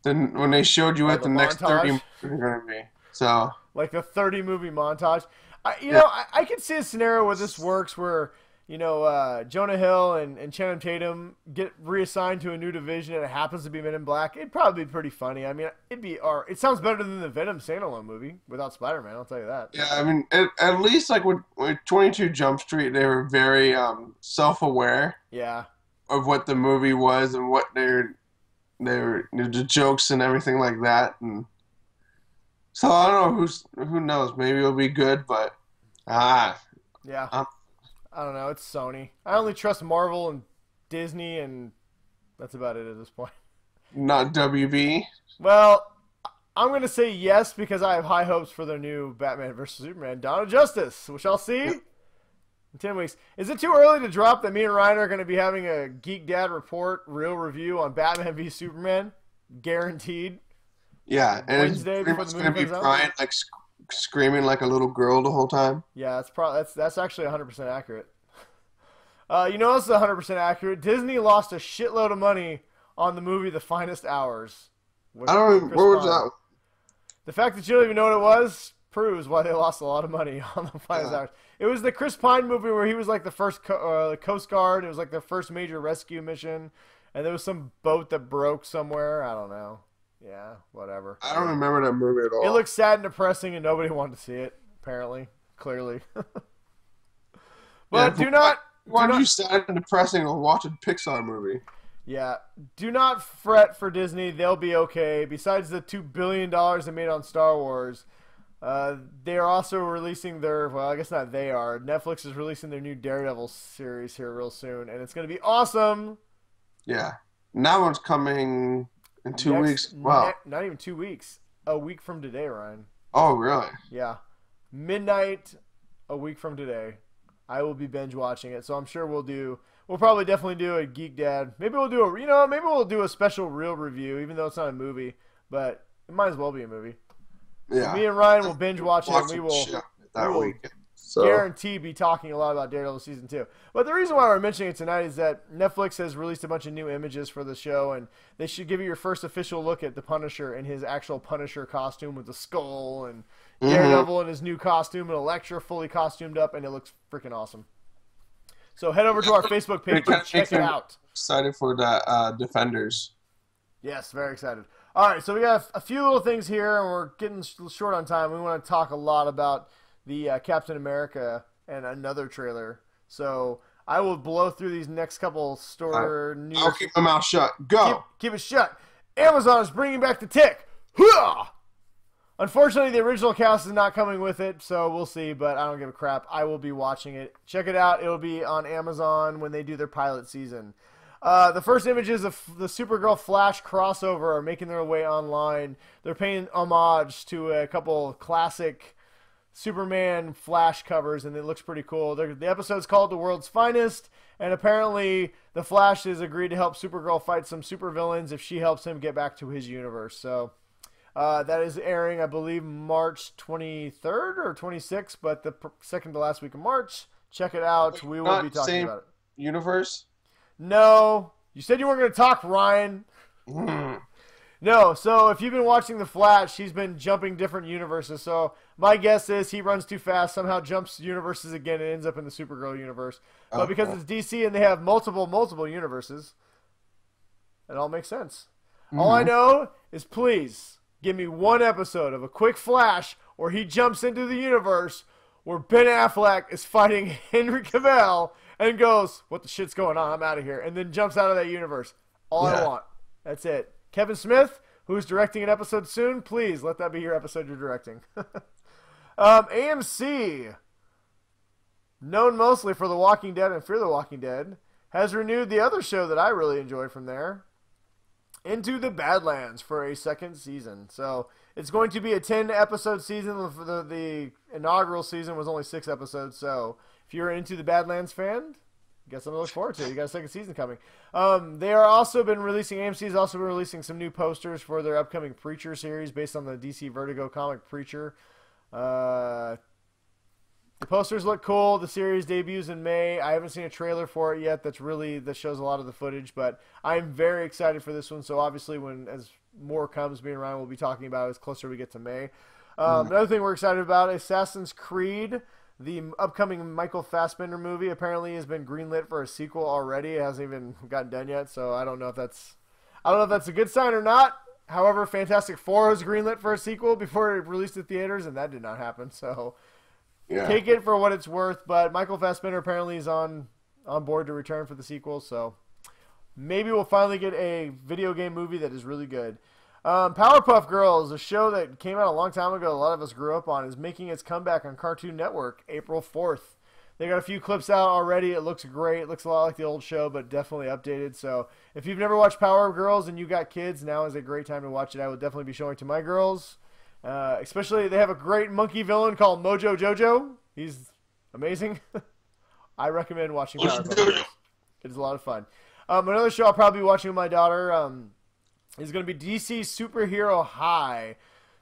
when they showed you what the next 30 movies are going to be. So like the 30 movie montage. I can see a scenario where this works where, Jonah Hill and Channing Tatum get reassigned to a new division and it happens to be Men in Black. It'd probably be pretty funny. I mean, it sounds better than the Venom standalone movie without Spider-Man, I'll tell you that. Yeah, I mean, at least like with 22 Jump Street, they were very self-aware Yeah. of what the movie was and what the jokes and everything like that. And so I don't know, who knows? Maybe it'll be good, but Yeah. um, I don't know. It's Sony. I only trust Marvel and Disney, and that's about it at this point. not WB. Well, I'm going to say yes because I have high hopes for their new Batman vs. Superman Dawn of Justice, which I'll see in 10 weeks. Is it too early to drop that me and Ryan are going to be having a Geek Dad Report real review on Batman v Superman? Guaranteed. Yeah, and Wednesday it's before the going to movie be comes out? Brian like screaming like a little girl the whole time. Yeah, that's actually 100% accurate. You know what's 100% accurate? Disney lost a shitload of money on the movie The Finest Hours. I don't even, where was that? The fact that you don't even know what it was proves why they lost a lot of money on The Finest Hours. It was the Chris Pine movie where he was like the first Coast Guard. It was like their first major rescue mission. And there was some boat that broke somewhere. I don't know. Yeah, whatever. I don't remember that movie at all. It looked sad and depressing, and nobody wanted to see it. Apparently, clearly. But yeah, why do you sad and depressing or watch a Pixar movie? Yeah, do not fret for Disney. They'll be okay. Besides the $2 billion they made on Star Wars, they are also releasing their, well, I guess not they are. Netflix is releasing their new Daredevil series here real soon, and it's going to be awesome. Yeah. And that one's coming in 2 weeks. Wow. Not even 2 weeks. A week from today, Ryan. Oh, really? Yeah. Midnight, a week from today. I will be binge watching it, so I'm sure we'll probably definitely do a Geek Dad. Maybe we'll do a special real review, even though it's not a movie, but it might as well be a movie. Yeah. So me and Ryan will binge watch it, and we will weekend. So guarantee be talking a lot about Daredevil Season 2. But the reason why we're mentioning it tonight is that Netflix has released a bunch of new images for the show, and they should give you your first official look at the Punisher in his actual Punisher costume with the skull, and Daredevil in his new costume, and Elektra fully costumed up, and it looks freaking awesome. So head over to our Facebook page and check it out. Excited for the Defenders. Yes, very excited. All right, so we got a few little things here, and we're getting short on time. We want to talk a lot about the Captain America and another trailer. So I will blow through these next couple news. I'll keep my mouth shut. Go. Keep it shut. Amazon is bringing back the Tick. Hooah! Unfortunately, the original cast is not coming with it, so we'll see, but I don't give a crap. I will be watching it. Check it out. It'll be on Amazon when they do their pilot season. The first images of the Supergirl Flash crossover are making their way online. They're paying homage to a couple classic Superman Flash covers, and it looks pretty cool. The episode's called The World's Finest, and apparently the Flash has agreed to help Supergirl fight some supervillains if she helps him get back to his universe. So that is airing, I believe, March 23rd or 26th, but the second to last week of March. Check it out. We will be talking about it. Universe? No. You said you weren't going to talk, Ryan. No, so if you've been watching The Flash, he's been jumping different universes. So my guess is he runs too fast, somehow jumps universes again, and ends up in the Supergirl universe. But because it's DC and they have multiple universes, it all makes sense. All I know is please give me one episode of a quick Flash where he jumps into the universe where Ben Affleck is fighting Henry Cavill and goes, what the shit's going on? I'm out of here. And then jumps out of that universe. All I want. That's it. Kevin Smith, who's directing an episode soon, please let that be your episode you're directing. AMC, known mostly for The Walking Dead and Fear the Walking Dead, has renewed the other show that I really enjoy from there, Into the Badlands, for a second season. So it's going to be a 10-episode season. The inaugural season was only 6 episodes. So if you're an Into the Badlands fan, got something to look forward to. You got a second season coming. They are also been releasing. AMC has also been releasing some new posters for their upcoming Preacher series based on the DC Vertigo comic Preacher. The posters look cool. The series debuts in May. I haven't seen a trailer for it yet. That shows a lot of the footage, but I'm very excited for this one. So obviously, as more comes, me and Ryan will be talking about it as closer we get to May. Another thing we're excited about, Assassin's Creed, the upcoming Michael Fassbender movie, apparently has been greenlit for a sequel already. It hasn't even gotten done yet, so I don't know if that's a good sign or not. However, Fantastic Four was greenlit for a sequel before it released to theaters, and that did not happen. So take it for what it's worth. But Michael Fassbender apparently is on board to return for the sequel, so maybe we'll finally get a video game movie that is really good. Powerpuff Girls, a show that came out a long time ago, a lot of us grew up on, is making its comeback on Cartoon Network April 4th. They got a few clips out already. It looks great. It looks a lot like the old show, but definitely updated. So if you've never watched Powerpuff Girls and you got kids, now is a great time to watch it. I would definitely be showing it to my girls. Especially, they have a great monkey villain called Mojo Jojo. He's amazing. I recommend watching Powerpuff Girls. It is a lot of fun. Another show I'll probably be watching with my daughter is going to be DC Superhero High.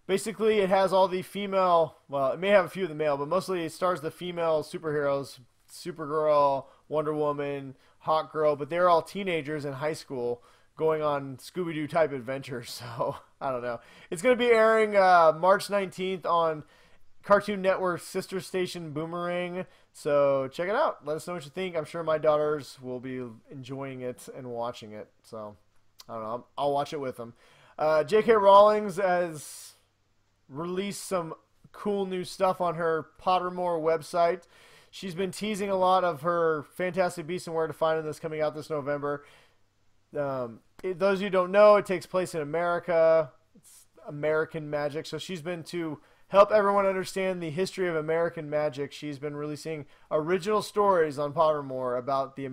Basically, it has all the female, well, it may have a few of the male, but mostly it stars the female superheroes, Supergirl, Wonder Woman, Hawkgirl, but they're all teenagers in high school going on Scooby-Doo type adventures, so I don't know. It's going to be airing March 19th on Cartoon Network's sister station Boomerang, so check it out. Let us know what you think. I'm sure my daughters will be enjoying it and watching it, so I don't know. I'll watch it with them. J.K. Rowling has released some cool new stuff on her Pottermore website. She's been teasing a lot of her Fantastic Beasts and Where to Find Them that's coming out this November. Those of you who don't know, it takes place in America. It's American magic. So she's been to help everyone understand the history of American magic. She's been releasing original stories on Pottermore about the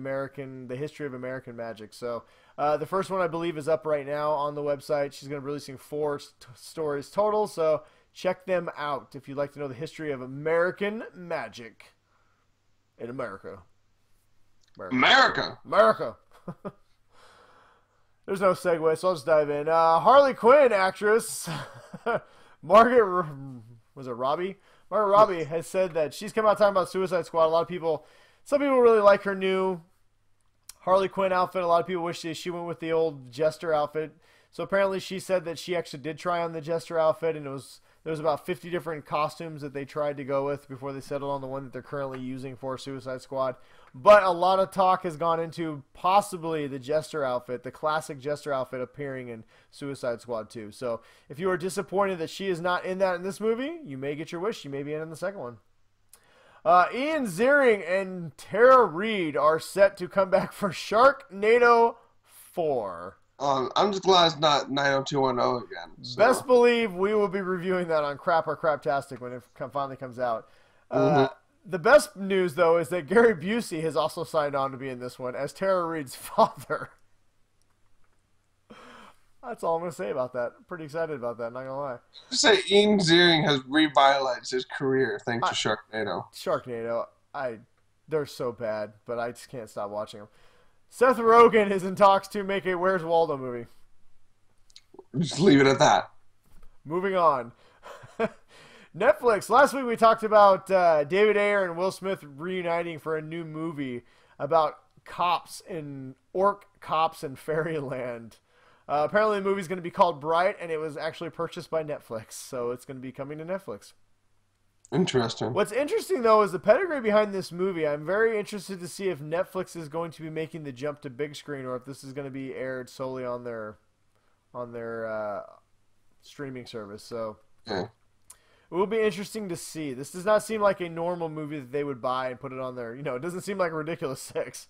history of American magic. So the first one, I believe, is up right now on the website. She's going to be releasing 4 stories total, so check them out if you'd like to know the history of American magic in America. America. There's no segue, so I'll just dive in. Harley Quinn actress Margaret Robbie has said that she's come out talking about Suicide Squad. Some people really like her new Harley Quinn outfit. A lot of people wish she went with the old Jester outfit. So apparently she said that she actually did try on the Jester outfit, and there was about 50 different costumes that they tried to go with before they settled on the one that they're currently using for Suicide Squad. But a lot of talk has gone into possibly the Jester outfit, the classic Jester outfit, appearing in Suicide Squad 2. So if you are disappointed that she is not in that in this movie, you may get your wish. She may be in the second one. Ian Ziering and Tara Reid are set to come back for Sharknado 4. I'm just glad it's not 90210 again. So. Best believe we will be reviewing that on Crap or Craptastic when it finally comes out. The best news, though, is that Gary Busey has also signed on to be in this one as Tara Reid's father. That's all I'm going to say about that. I'm pretty excited about that, not going to lie. Say Ian Ziering has revitalized his career thanks to Sharknado. Sharknado, they're so bad, but I just can't stop watching them. Seth Rogen is in talks to make a Where's Waldo movie. Just leave it at that. Moving on. Netflix. Last week we talked about David Ayer and Will Smith reuniting for a new movie about orc cops in Fairyland. Apparently the movie's going to be called Bright, and it was actually purchased by Netflix, so it's going to be coming to Netflix. Interesting. What's interesting, though, is the pedigree behind this movie. I'm very interested to see if Netflix is going to be making the jump to big screen, or if this is going to be aired solely on their streaming service. So it will be interesting to see. This does not seem like a normal movie that they would buy and put it on their. It doesn't seem like a Ridiculous 6.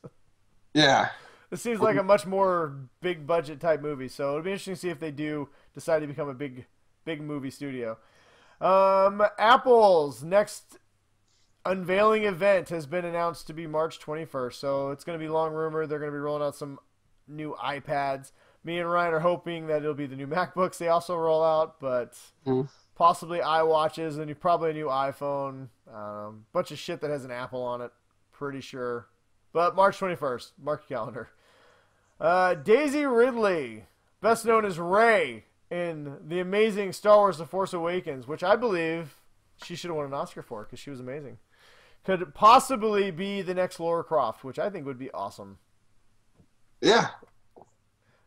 Yeah. This seems like a much more big budget type movie. So it'll be interesting to see if they do decide to become a big movie studio. Apple's next unveiling event has been announced to be March 21st. So it's going to be long rumored. They're going to be rolling out some new iPads. Me and Ryan are hoping that it'll be the new MacBooks they also roll out, but possibly iWatches and probably a new iPhone. Bunch of shit that has an Apple on it. Pretty sure. But March 21st. Mark your calendar. Daisy Ridley, best known as Rey in the amazing Star Wars The Force Awakens, which I believe she should have won an Oscar for because she was amazing, could possibly be the next Lara Croft, which I think would be awesome. Yeah.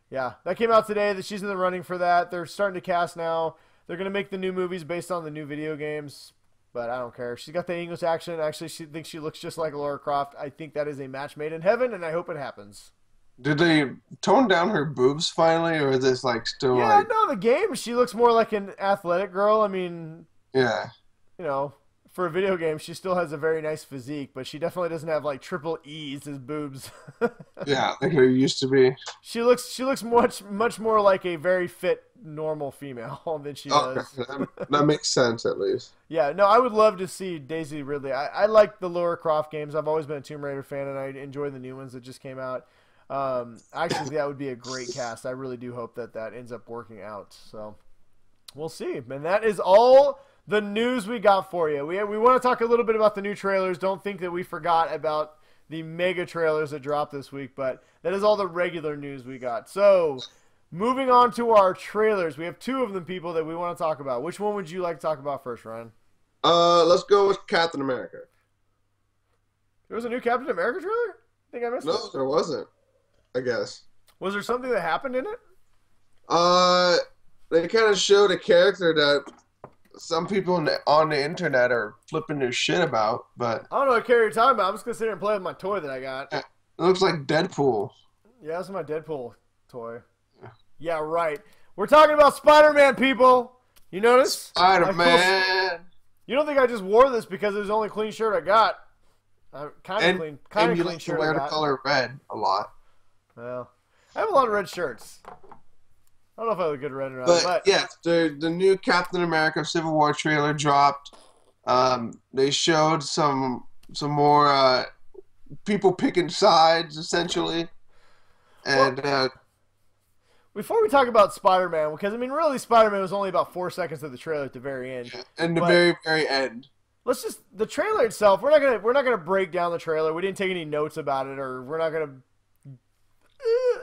Yeah, that came out today that she's in the running for that. They're starting to cast now. they're going to make the new movies based on the new video games, but I don't care. She's got the English accent. Actually, she thinks she looks just like Lara Croft. I think that is a match made in heaven, and I hope it happens. Did they tone down her boobs finally, or is this like still Yeah, like? no, the game, she looks more like an athletic girl. I mean, Yeah. you know, for a video game, she still has a very nice physique, but she definitely doesn't have like triple E's as boobs. Yeah, like it used to be. She looks much more like a very fit normal female than she Okay, does. that makes sense at least. Yeah, no, I would love to see Daisy Ridley. I like the Lara Croft games. I've always been a Tomb Raider fan, and I enjoy the new ones that just came out. Actually, that would be a great cast. I really do hope that ends up working out. So we'll see. And that is all the news we got for you. We want to talk a little bit about the new trailers. Don't think that we forgot about the mega trailers that dropped this week, but that is all the regular news we got. So moving on to our trailers, we have two of them, people, that we want to talk about. Which one would you like to talk about first, Ryan? Let's go with Captain America. There was a new Captain America trailer? I think I missed it. No, there wasn't. I guess. Was there something that happened in it? They kind of showed a character that some people on the internet are flipping their shit about, but I don't know what character you're talking about. I'm just going to sit here and play with my toy that I got. it looks like Deadpool. Yeah, that's my Deadpool toy. Yeah, right. We're talking about Spider-Man, people. You notice? Spider-Man. You don't think I just wore this because it was the only clean shirt I got? Kind of And clean you like to shirt wear I the got. color red a lot. Well, I have a lot of red shirts. I don't know if I have a good red or not, But yeah, the new Captain America Civil War trailer dropped. They showed some more people picking sides essentially, and before we talk about Spider-Man, because I mean, really, Spider-Man was only about 4 seconds of the trailer at the very end. and the But very end. let's just the trailer itself. We're not gonna break down the trailer. We didn't take any notes about it, or we're not gonna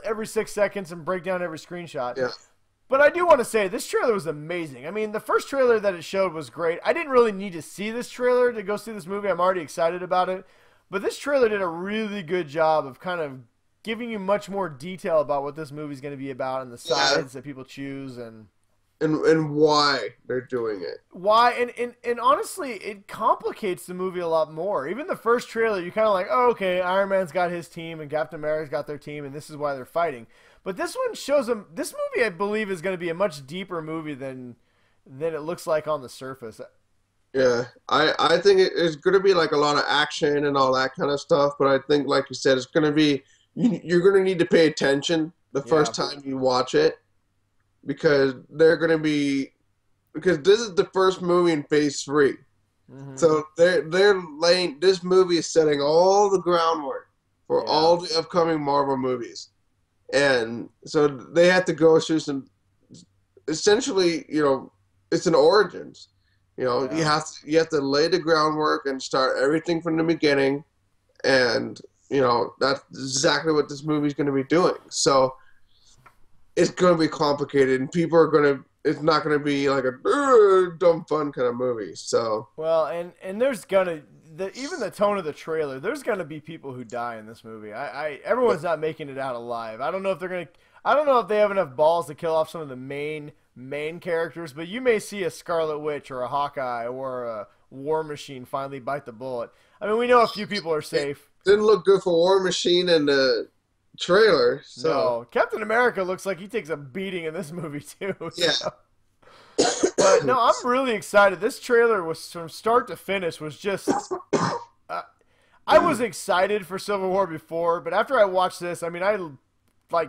every 6 seconds and break down every screenshot. Yeah. But I do want to say this trailer was amazing. I mean, the first trailer that it showed was great. I didn't really need to see this trailer to go see this movie. I'm already excited about it. But this trailer did a really good job of kind of giving you much more detail about what this movie's going to be about and the sides that people choose and why they're doing it. why. And honestly, it complicates the movie a lot more. Even the first trailer, you're kind of like, oh, okay, Iron Man's got his team and Captain America's got their team, and this is why they're fighting. But this one shows them. This movie, I believe, is going to be a much deeper movie than it looks like on the surface. Yeah, I think it's going to be like a lot of action and all that kind of stuff. But I think, like you said, it's going to be you're going to need to pay attention the first time you watch it because this is the first movie in Phase 3. Mm-hmm. So they're laying. This movie is setting all the groundwork for all the upcoming Marvel movies. And so they have to go through some, essentially, it's an origins. You have to lay the groundwork and start everything from the beginning. And, that's exactly what this movie's going to be doing. So it's going to be complicated and it's not going to be like a dumb fun kind of movie. So. Well, and there's even the tone of the trailer, there's gonna be people who die in this movie. Everyone's not making it out alive. I don't know if they have enough balls to kill off some of the main characters, but you may see a Scarlet Witch or a Hawkeye or a War Machine finally bite the bullet. I mean, we know a few people are safe. It didn't look good for War Machine in the trailer. So. No, Captain America looks like he takes a beating in this movie too. Yeah. So. But no, I'm really excited. This trailer was from start to finish was just. I was excited for Civil War before, but after I watched this, I mean, I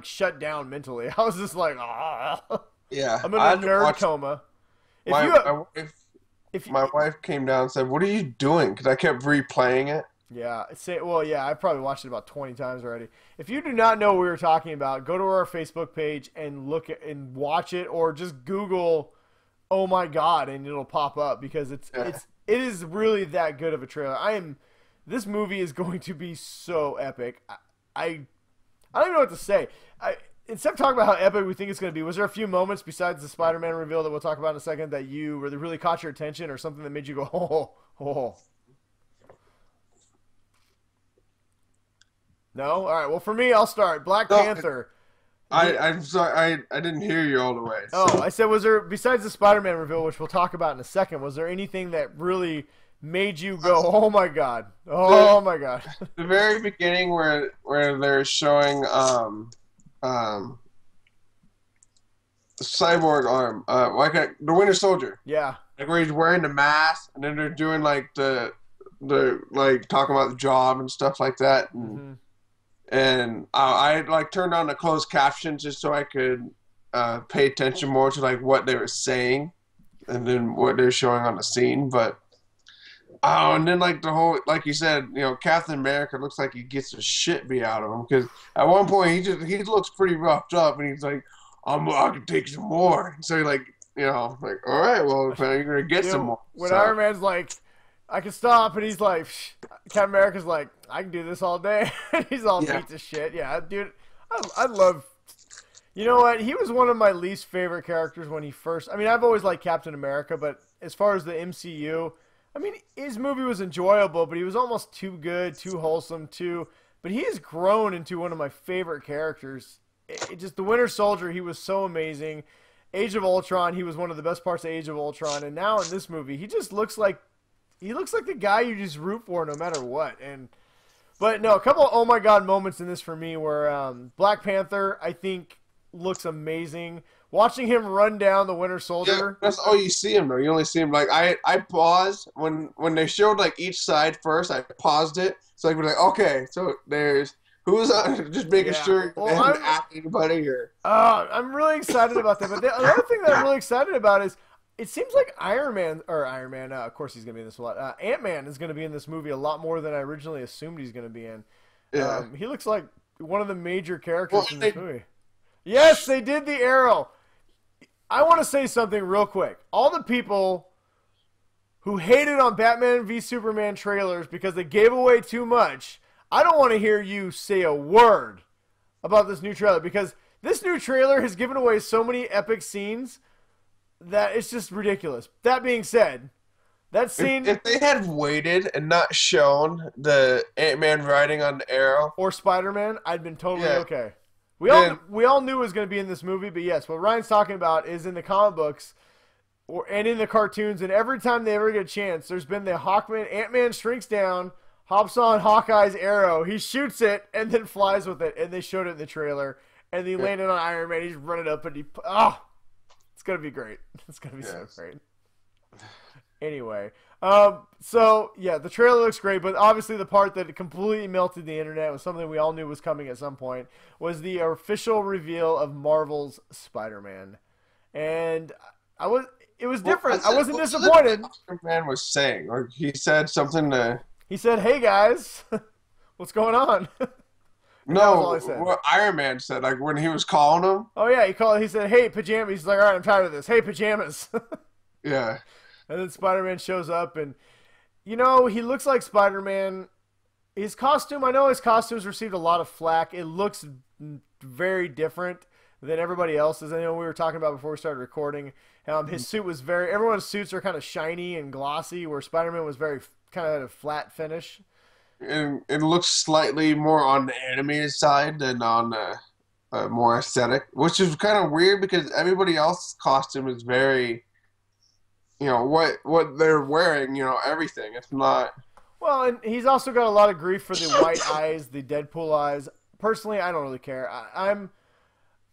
shut down mentally. I was just like, yeah, I'm in a nerd coma. My wife came down and said, "What are you doing?" Because I kept replaying it. Yeah, I probably watched it about 20 times already. If you do not know what we were talking about, go to our Facebook page and and watch it, or just Google "Oh my God" and it'll pop up because it is really that good of a trailer. This movie is going to be so epic. I don't even know what to say. Instead of talking about how epic we think it's going to be, was there a few moments besides the Spider-Man reveal that we'll talk about in a second that you really caught your attention, or something that made you go, oh? No? All right. Well, for me, I'll start. Black Panther. I'm sorry, I didn't hear you all the way. Oh, So I said, was there, besides the Spider-Man reveal, which we'll talk about in a second, was there anything that really made you go, oh my god, oh my god? the very beginning where they're showing um the cyborg arm, the Winter Soldier, Yeah. like where he's wearing the mask, and then they're doing like the like talking about the job and stuff like that, Mm-hmm. and I like turned on the closed captions just so I could pay attention more to like what they were saying, and then what they're showing on the scene, but. Oh, and then like the whole, like you said, Captain America looks like he gets the shit beat out of him because at one point he looks pretty roughed up and he's like, I can take some more. And so he like, like all right, well, you're gonna get some more. When So, Iron Man's like, I can stop, and he's like, Captain America's like, I can do this all day. He's all beat to shit. Yeah, dude, I love. You know what? He was one of my least favorite characters when he first. I mean, I've always liked Captain America, but as far as the MCU. I mean, his movie was enjoyable, but he was almost too good, too wholesome, But he has grown into one of my favorite characters. Just the Winter Soldier, he was so amazing. Age of Ultron, he was one of the best parts of Age of Ultron, and now in this movie, he looks like the guy you just root for no matter what. But no, a couple of oh my god moments in this for me were Black Panther, I think, looks amazing. Watching him run down the Winter Soldier. Yeah, that's all you see him though. You only see him like I paused when they showed like each side first. I paused it so I could be like, okay, so there's who's on, just making sure they haven't asked anybody or. I'm really excited about that. But the other thing that I'm really excited about is it seems like Iron Man, of course he's gonna be in this a lot. Ant-Man is gonna be in this movie a lot more than I originally assumed he's gonna be in. Yeah. He looks like one of the major characters in this movie. Yes, they did the arrow. I want to say something real quick. All the people who hated on Batman v Superman trailers because they gave away too much, I don't want to hear you say a word about this new trailer because this new trailer has given away so many epic scenes that it's just ridiculous. That being said, that scene... If they had waited and not shown the Ant-Man riding on the arrow... Or Spider-Man, I'd been totally okay. We all knew it was going to be in this movie, but yes, what Ryan's talking about is in the comic books and in the cartoons, and every time they ever get a chance, there's been the Ant-Man shrinks down, hops on Hawkeye's arrow, he shoots it, and then flies with it, and they showed it in the trailer, and he landed on Iron Man, he's running up, and it's going to be great. It's going to be so great. Anyway, so yeah, the trailer looks great, but obviously the part that completely melted the internet was something we all knew was coming at some point was the official reveal of Marvel's Spider-Man, and it was different. I wasn't disappointed. Spider-Man was saying, or he said something to. He said, "Hey guys, what's going on?" No, what Iron Man said, like when he was calling him. Oh yeah, he said, "Hey pajamas." He's like, "All right, I'm tired of this. Hey pajamas." Yeah. And then Spider-Man shows up, and, he looks like Spider-Man. His costume, I know his costumes received a lot of flack. It looks very different than everybody else's. I know we were talking about before we started recording. His suit was everyone's suits are kind of shiny and glossy, where Spider-Man was very kind of a flat finish. And it looks slightly more on the animated side than on the more aesthetic, which is kind of weird because everybody else's costume is very... what they're wearing, everything. It's not... Well, and he's also got a lot of grief for the white eyes, the Deadpool eyes. Personally, I don't really care. I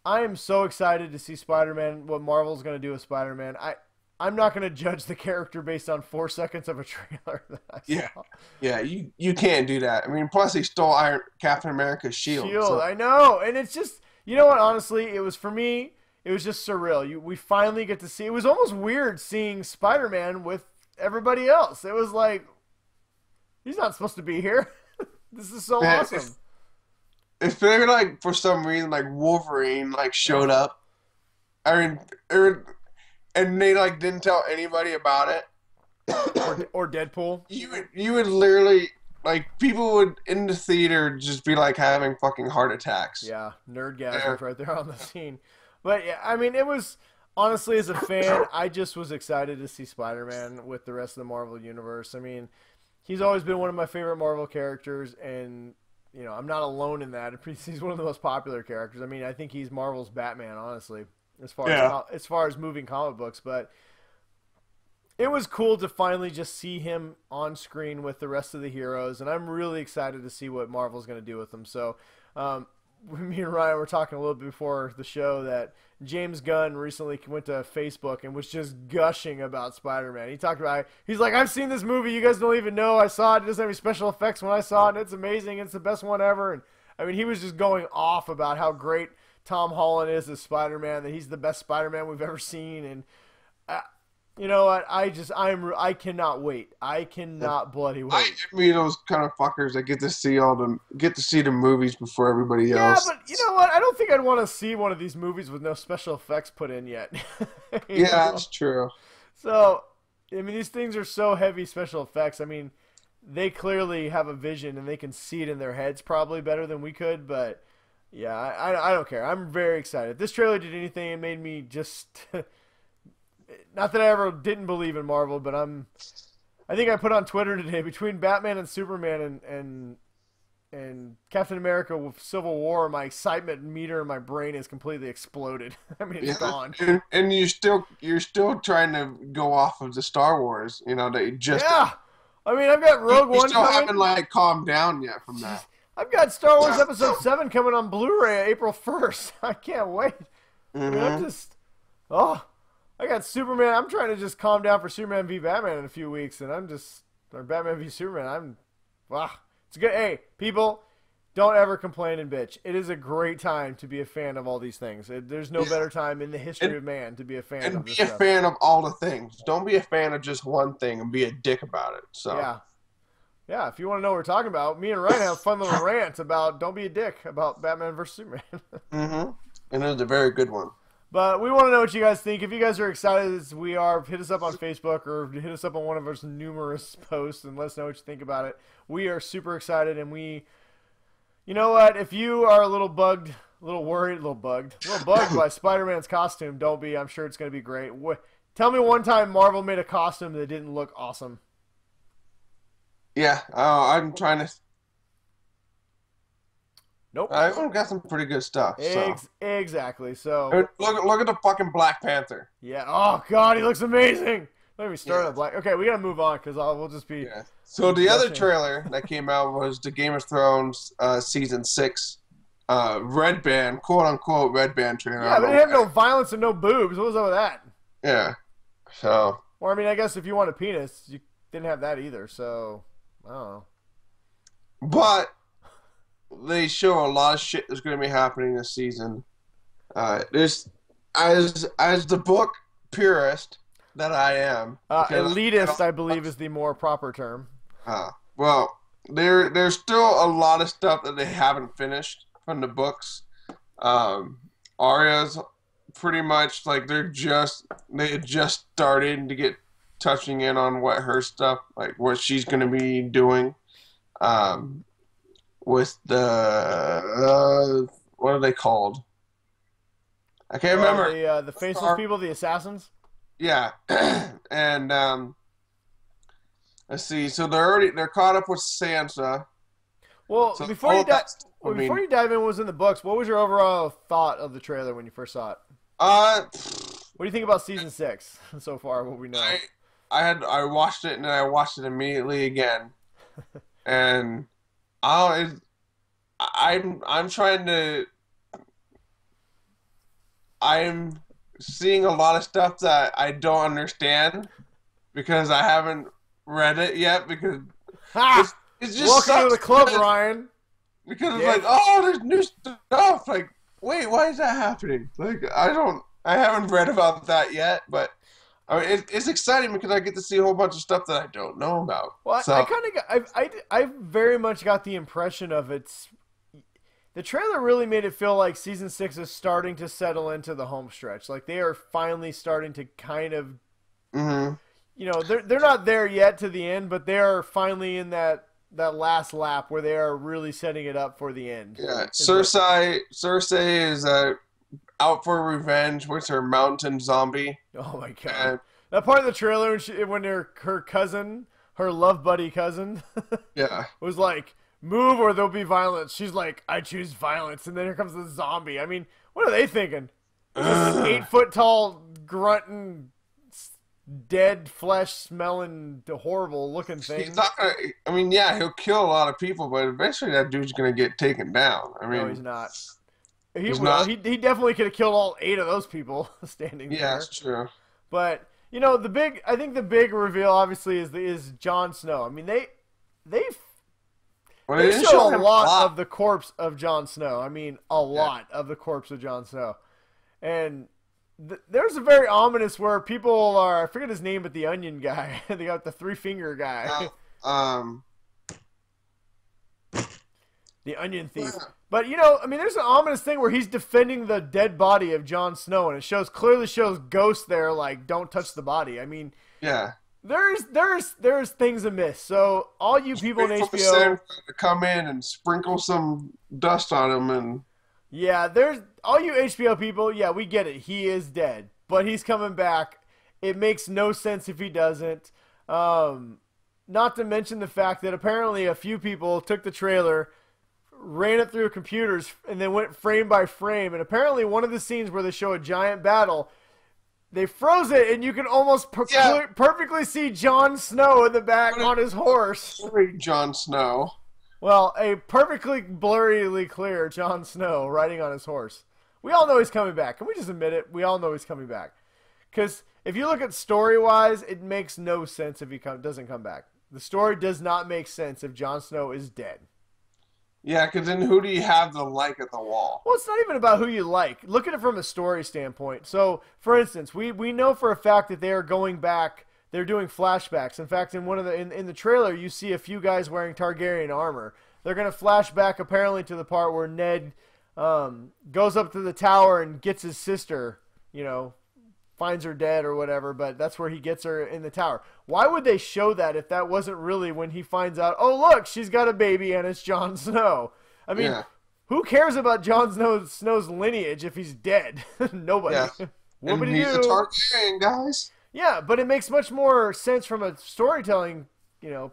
am so excited to see Spider-Man, what Marvel's going to do with Spider-Man. I'm not going to judge the character based on 4 seconds of a trailer that I saw. Yeah, you can't do that. I mean, plus he stole Captain America's shield. So. I know. And it's just, you know what, honestly, it was for me... It was just surreal. We finally get to see... It was almost weird seeing Spider-Man with everybody else. It was like, he's not supposed to be here. This is so awesome. If maybe, like, for some reason, like, Wolverine, like, showed up. I mean, and they, like, didn't tell anybody about it. or Deadpool. You would literally... Like, people would, in the theater, just be, like, having fucking heart attacks. Yeah, nerdgasms right there on the scene. But, yeah, I mean, it was, honestly, as a fan, I just was excited to see Spider-Man with the rest of the Marvel Universe. I mean, he's always been one of my favorite Marvel characters, and I'm not alone in that. He's one of the most popular characters. I mean, I think he's Marvel's Batman, honestly, as far as moving comic books. But it was cool to finally just see him on screen with the rest of the heroes, and I'm really excited to see what Marvel's going to do with them. So, me and Ryan were talking a little bit before the show that James Gunn recently went to Facebook and was just gushing about Spider-Man. He's like, I've seen this movie. You guys don't even know I saw it. It doesn't have any special effects when I saw it, and it's amazing. It's the best one ever. And I mean, he was just going off about how great Tom Holland is as Spider-Man, that he's the best Spider-Man we've ever seen. And you know what? I cannot wait. I cannot bloody wait. I mean, those kind of fuckers that get to see the movies before everybody else. Yeah, but you know what? I don't think I'd want to see one of these movies with no special effects put in yet. Yeah, that's true. So, I mean, these things are so heavy special effects. I mean, they clearly have a vision and they can see it in their heads probably better than we could. But yeah, I don't care. I'm very excited. If this trailer did anything, it made me just. Not that I ever didn't believe in Marvel, but I think I put on Twitter today, between Batman and Superman and Captain America with Civil War, my excitement meter in my brain is completely exploded. I mean, it's gone. And you're still trying to go off of the Star Wars, that you just. Yeah. I mean, I've got Rogue One still coming. haven't calmed down yet from that. I've got Star Wars Episode 7 coming on Blu-ray April 1st. I can't wait. Mm-hmm. I mean, I'm just I got Superman. I'm trying to just calm down for Superman v Batman in a few weeks, and or Batman v Superman. It's good. Hey, people, don't ever complain and bitch. It is a great time to be a fan of all these things. There's no better time in the history of man to be a fan of this stuff. And be a fan of all the things. Don't be a fan of just one thing and be a dick about it. So yeah. If you want to know what we're talking about, me and Ryan have a fun little rant about don't be a dick about Batman vs Superman. Mm-hmm. And it was a very good one. But we want to know what you guys think. If you guys are excited as we are, hit us up on Facebook or hit us up on one of our numerous posts and let us know what you think about it. We are super excited, and you know what? If you are a little bugged, a little worried, a little bugged by Spider-Man's costume, don't be. I'm sure it's going to be great. Tell me one time Marvel made a costume that didn't look awesome. Yeah, I'm trying to. Nope. I've got some pretty good stuff. Exactly. So look at the fucking Black Panther. Yeah. Oh God, he looks amazing. Let me start on Black. Okay, we gotta move on because we'll just be. Yeah. So the other trailer that came out was the Game of Thrones season 6 red band, quote unquote red band trailer. Yeah, but it had no violence and no boobs. What was up with that? Yeah. So. Or I mean, I guess if you want a penis, you didn't have that either. So I don't know. But. They show a lot of shit that's going to be happening this season. There's, as the book purist that I am, elitist, I believe, is the more proper term. Well, there's still a lot of stuff that they haven't finished from the books. Arya's pretty much like they had just started to get touching in on what her stuff, like what she's going to be doing. With the what are they called? I can't remember. The faceless people, the assassins. Yeah, and let's see. So they're caught up with Sansa. Well, so before you dive in, what was in the books? What was your overall thought of the trailer when you first saw it? What do you think about season 6 so far? What we know. I watched it and then I watched it immediately again, and. I'm seeing a lot of stuff that I don't understand because I haven't read it yet because it's just welcome to the club, Ryan. Because it's like, oh, there's new stuff. Like, wait, why is that happening? Like, I haven't read about that yet, but I mean, it's exciting because I get to see a whole bunch of stuff that I don't know about. Well, so. I very much got the impression of the trailer really made it feel like season 6 is starting to settle into the home stretch. Like they are finally starting to kind of, they're not there yet to the end, but they are finally in that last lap where they are really setting it up for the end. Yeah, Cersei is out for revenge with her mountain zombie. Oh my God! That part of the trailer when her cousin, her love buddy cousin, yeah, was like, move or there'll be violence. She's like, I choose violence, and then here comes the zombie. I mean, what are they thinking? This 8-foot tall, grunting, dead flesh smelling, horrible looking thing. He's not gonna. I mean, yeah, he'll kill a lot of people, but eventually that dude's gonna get taken down. I mean, No, he's not. He's not. He definitely could have killed all 8 of those people standing there. Yeah, that's true. But you know, I think the big reveal obviously is Jon Snow. I mean, they Well, show a lot of the corpse of Jon Snow. I mean, a lot of the corpse of Jon Snow. And there's a very ominous where people are, I forget his name, but the onion guy. They got the 3-finger guy. The onion thief. But, you know, I mean, there's an ominous thing where he's defending the dead body of Jon Snow, and it clearly shows ghosts there, like, don't touch the body. I mean, yeah. There's things amiss. So all you people in HBO to come in and sprinkle some dust on him, and yeah, there's all you HBO people. Yeah, we get it. He is dead, but he's coming back. It makes no sense if he doesn't. Not to mention the fact that apparently a few people took the trailer, ran it through computers, and then went frame by frame. And apparently one of the scenes where they show a giant battle, they froze it, and you can almost perfectly see Jon Snow in the back on his horse. Jon Snow. Well, a perfectly blurrily clear Jon Snow riding on his horse. We all know he's coming back. Can we just admit it? We all know he's coming back. Because if you look at story-wise, it makes no sense if he doesn't come back. The story does not make sense if Jon Snow is dead. Yeah, because then who do you have to like at the wall? Well, it's not even about who you like. Look at it from a story standpoint. So, for instance, we know for a fact that they are going back. They're doing flashbacks. In fact, in one of the in the trailer, you see a few guys wearing Targaryen armor. They're going to flash back apparently to the part where Ned goes up to the tower and gets his sister. You know, finds her dead or whatever. But that's where he gets her in the tower. Why would they show that if that wasn't really when he finds out? Oh, look, she's got a baby and it's Jon Snow. I mean, who cares about Jon Snow's lineage if he's dead? Nobody. Yeah. And he's a Targaryen, guys. Yeah, but it makes much more sense from a storytelling,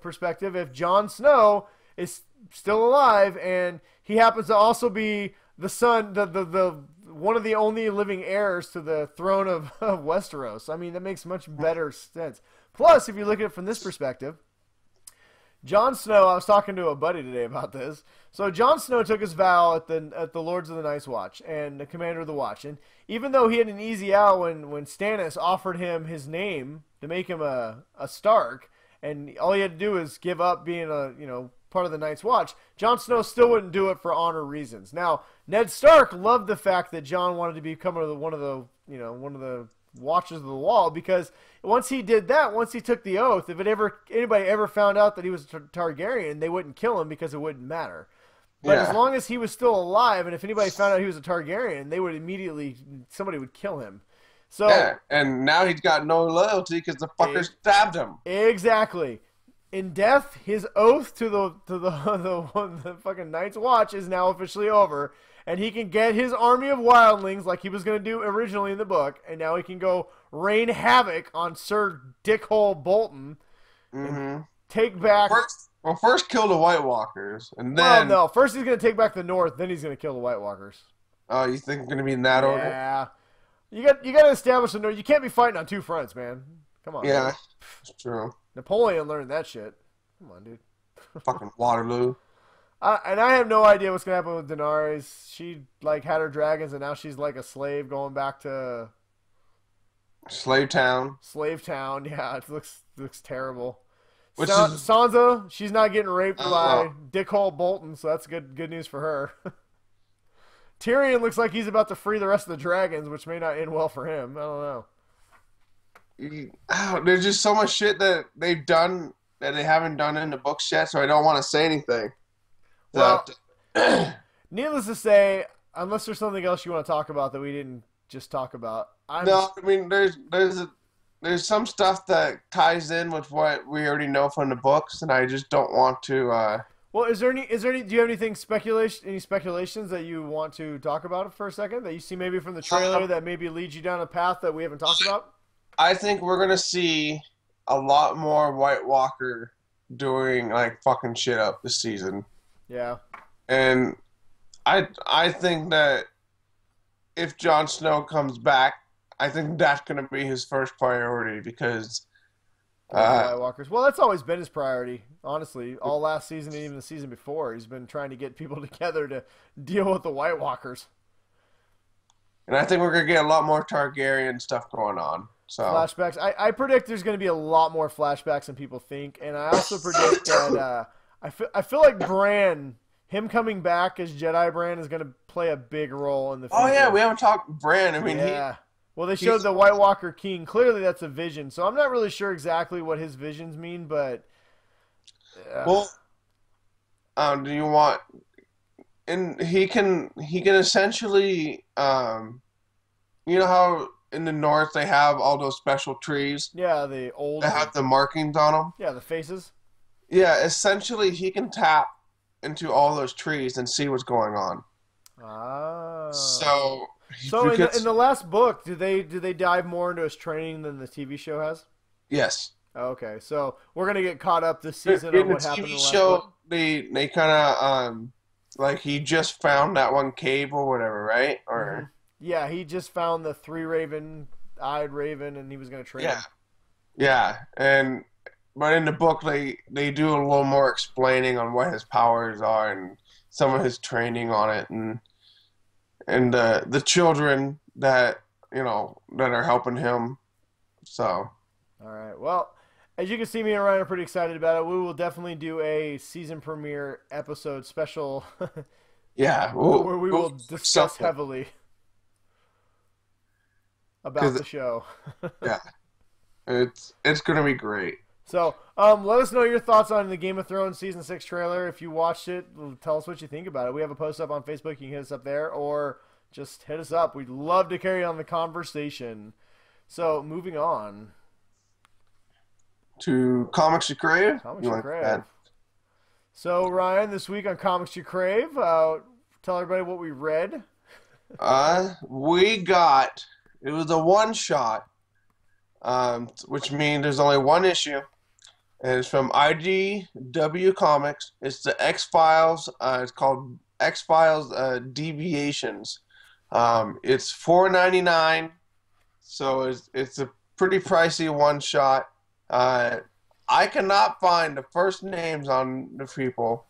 perspective if Jon Snow is still alive and he happens to also be the son, the one of the only living heirs to the throne of Westeros. I mean, that makes much better sense. Plus, if you look at it from this perspective, Jon Snow, I was talking to a buddy today about this. So Jon Snow took his vow at the Lords of the Night's Watch and the Commander of the Watch. And even though he had an easy out when Stannis offered him his name to make him a Stark, and all he had to do was give up being part of the Night's Watch, Jon Snow still wouldn't do it for honor reasons. Now, Ned Stark loved the fact that Jon wanted to become one of the Watchers of the Wall, because once he did that, once he took the oath, if anybody ever found out that he was a Targaryen, they wouldn't kill him because it wouldn't matter. But as long as he was still alive, and if anybody found out he was a Targaryen, somebody would kill him. So and now he's got no loyalty because the fucker stabbed him. Exactly. In death, his oath to the fucking Night's Watch is now officially over, and he can get his army of wildlings like he was going to do originally in the book, and now he can go rain havoc on Sir Dickhole Bolton and take back... First kill the White Walkers, and then... Well, no. First he's going to take back the North, then he's going to kill the White Walkers. Oh, you think it's going to be in that order? Yeah. You got to establish the North. You can't be fighting on two fronts, man. Come on. Yeah, it's true. Napoleon learned that shit. Come on, dude. Fucking Waterloo. And I have no idea what's going to happen with Daenerys. She, had her dragons, and now she's like a slave going back to... Slave Town. Yeah, it looks terrible. Sansa, she's not getting raped by Dickhole Bolton, so that's good news for her. Tyrion looks like he's about to free the rest of the dragons, which may not end well for him. I don't know. There's just so much shit that they've done that they haven't done in the books yet, so I don't want to say anything. Well, needless to say, unless there's something else you want to talk about that we didn't just talk about. No, I mean, there's some stuff that ties in with what we already know from the books, and I just don't want to. Well, do you have any speculations that you want to talk about for a second that you see maybe from the trailer that maybe leads you down a path that we haven't talked about? I think we're gonna see a lot more White Walker doing fucking shit up this season. Yeah. And I think that if Jon Snow comes back, I think that's going to be his first priority because Killing the White Walkers. Well, that's always been his priority, honestly. All last season and even the season before, he's been trying to get people together to deal with the White Walkers. and I think we're going to get a lot more Targaryen stuff going on. So Flashbacks. I predict there's going to be a lot more flashbacks than people think, and I also predict that I feel like Bran, him coming back as Jedi Bran, is going to play a big role in the future. Oh yeah, we haven't talked Bran. I mean, yeah. Well, they showed the White Walker King. Clearly, that's a vision. So I'm not really sure exactly what his visions mean, but well, do you want? And he can essentially, you know how in the north they have all those special trees yeah, the old that have the markings on them. yeah, the faces. Yeah, essentially he can tap into all those trees and see what's going on. Ah. So in the last book, do they dive more into his training than the TV show has? yes. Okay, so we're gonna get caught up this season In on the what happened in TV the last show, book. they kind of like he just found that one cave or whatever, right? Or Yeah, he just found the three-eyed raven, and he was gonna train him. yeah, but in the book they do a little more explaining on what his powers are and some of his training on it, and the children that that are helping him. So All right, well. As you can see, me and Ryan are pretty excited about it. We will definitely do a season premiere episode special yeah, where we will discuss something. heavily about the show. Yeah, it's gonna be great. So, let us know your thoughts on the Game of Thrones Season 6 trailer. If you watched it, tell us what you think about it. We have a post up on Facebook. You can hit us up there or just hit us up. We'd love to carry on the conversation. So, moving on. To Comics You Crave? Comics You Crave. So, Ryan, this week on Comics You Crave, tell everybody what we read. It was a one-shot, which means there's only one issue, and it's from IDW Comics. It's the X-Files. It's called X-Files Deviations. It's $4.99, so it's a pretty pricey one-shot. I cannot find the first names on the people,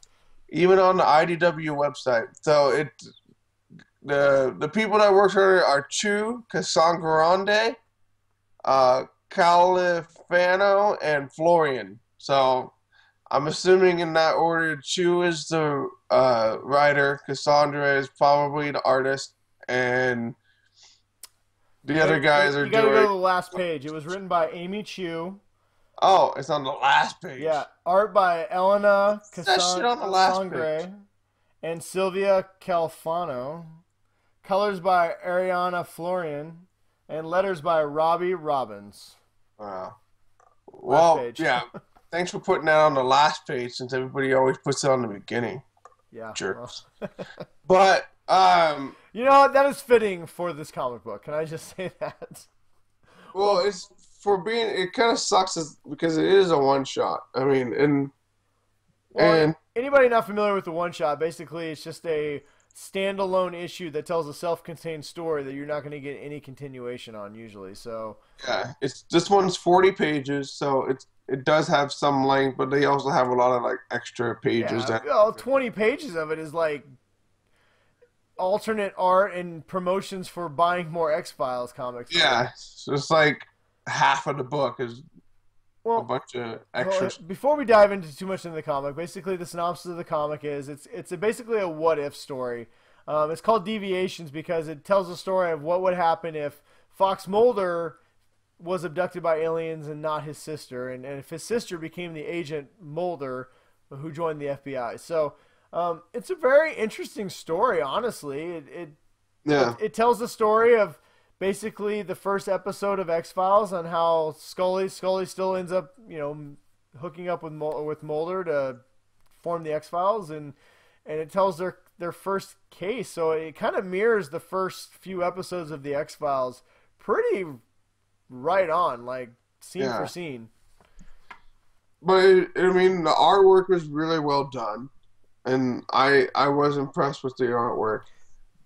even on the IDW website. So the people that work here are Chu Casangrande, Califano, and Florian. So I'm assuming in that order, Chu is the writer, Cassandra is probably the artist, and the other guys are You gotta go to the last page. It was written by Amy Chu. Oh, it's on the last page. Yeah, art by Elena Cassandre and Sylvia Calfano. Colors by Ariana Florian. And letters by Robbie Robbins. Wow. Well, yeah. Thanks for putting that on the last page since everybody always puts it on the beginning. Yeah. Jerks. Well. But, you know what? That is fitting for this comic book. Can I just say that? Well, it kind of sucks because it is a one-shot. I mean, and anybody not familiar with the one-shot, basically it's just a standalone issue that tells a self-contained story that you're not going to get any continuation on usually. So yeah, this one's 40 pages, so it does have some length, but they also have a lot of like extra pages. Yeah, 20 pages of it is like alternate art and promotions for buying more X-Files comics. Yeah, so it's like half of the book is a bunch of extras. Well, before we dive into too much into the comic, basically the synopsis of the comic is it's basically a what-if story. It's called Deviations because it tells the story of what would happen if Fox Mulder was abducted by aliens and not his sister, and if his sister became the agent Mulder who joined the FBI. So it's a very interesting story, honestly. It tells the story of basically the first episode of X-Files on how Scully still ends up, hooking up with Mulder to form the X-Files, and it tells their first case. So it kind of mirrors the first few episodes of the X-Files pretty right on, like scene for scene. But I mean, the artwork was really well done. and I was impressed with the artwork.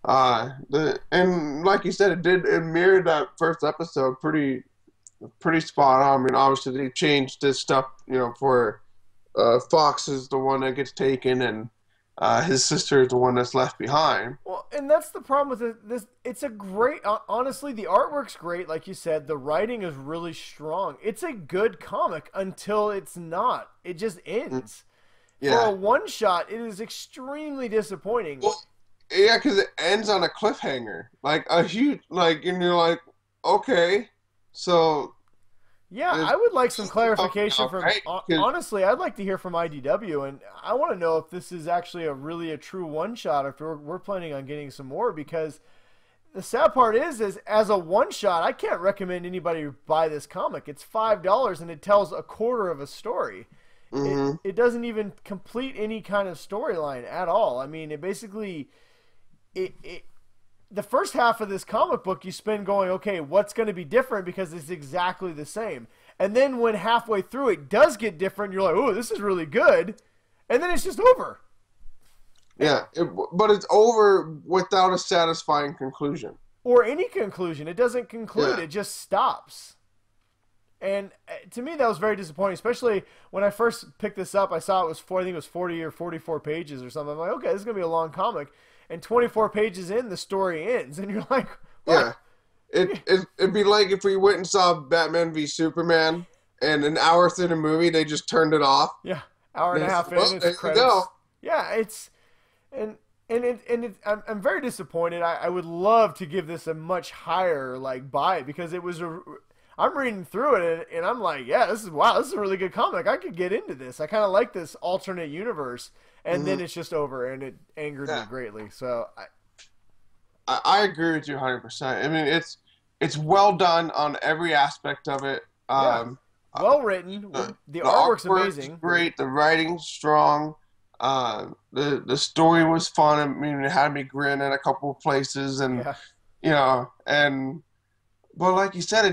And like you said, it mirrored that first episode pretty spot on. I mean, obviously they changed this stuff, for Fox is the one that gets taken, and his sister is the one that's left behind. Well, and that's the problem with it. This, it's a great. Honestly, the artwork's great, like you said. The writing is really strong. It's a good comic until it's not. It just ends. Yeah. For a one shot, it is extremely disappointing. Well, yeah, because it ends on a cliffhanger, like a huge, and you're like, okay, so. Yeah, I would like some clarification from. Right? Honestly, I'd like to hear from IDW, and I want to know if this is actually a true one shot, or if we're planning on getting some more. Because the sad part is as a one shot, I can't recommend anybody buy this comic. It's $5, and it tells a quarter of a story. Mm-hmm. It doesn't even complete any kind of storyline at all. I mean, it basically the first half of this comic book you spend going, okay, what's going to be different, because it's exactly the same. And then when halfway through it does get different, you're like, oh, this is really good. And then it's just over. Yeah, but it's over without a satisfying conclusion. Or any conclusion. It doesn't conclude. Yeah. It just stops. And to me, that was very disappointing, especially when I first picked this up. I saw I think it was 40 or 44 pages or something. I'm like, okay, this is going to be a long comic. And 24 pages in, the story ends. And you're like, what? Yeah. It'd be like if we went and saw Batman v Superman, and an hour through the movie, they just turned it off. Yeah, hour and a half in, Well, there it's you credits. go. Yeah, it's I'm very disappointed. I would love to give this a much higher buy, because it was I'm reading through it, and I'm like, yeah, this is a really good comic. I could get into this. I kind of like this alternate universe, and then it's just over, and it angered me greatly. So I agree with you 100%. I mean, it's well done on every aspect of it. Well written. The artwork's amazing. Great. The writing's strong. The story was fun. I mean, it had me grin in a couple of places, and but like you said,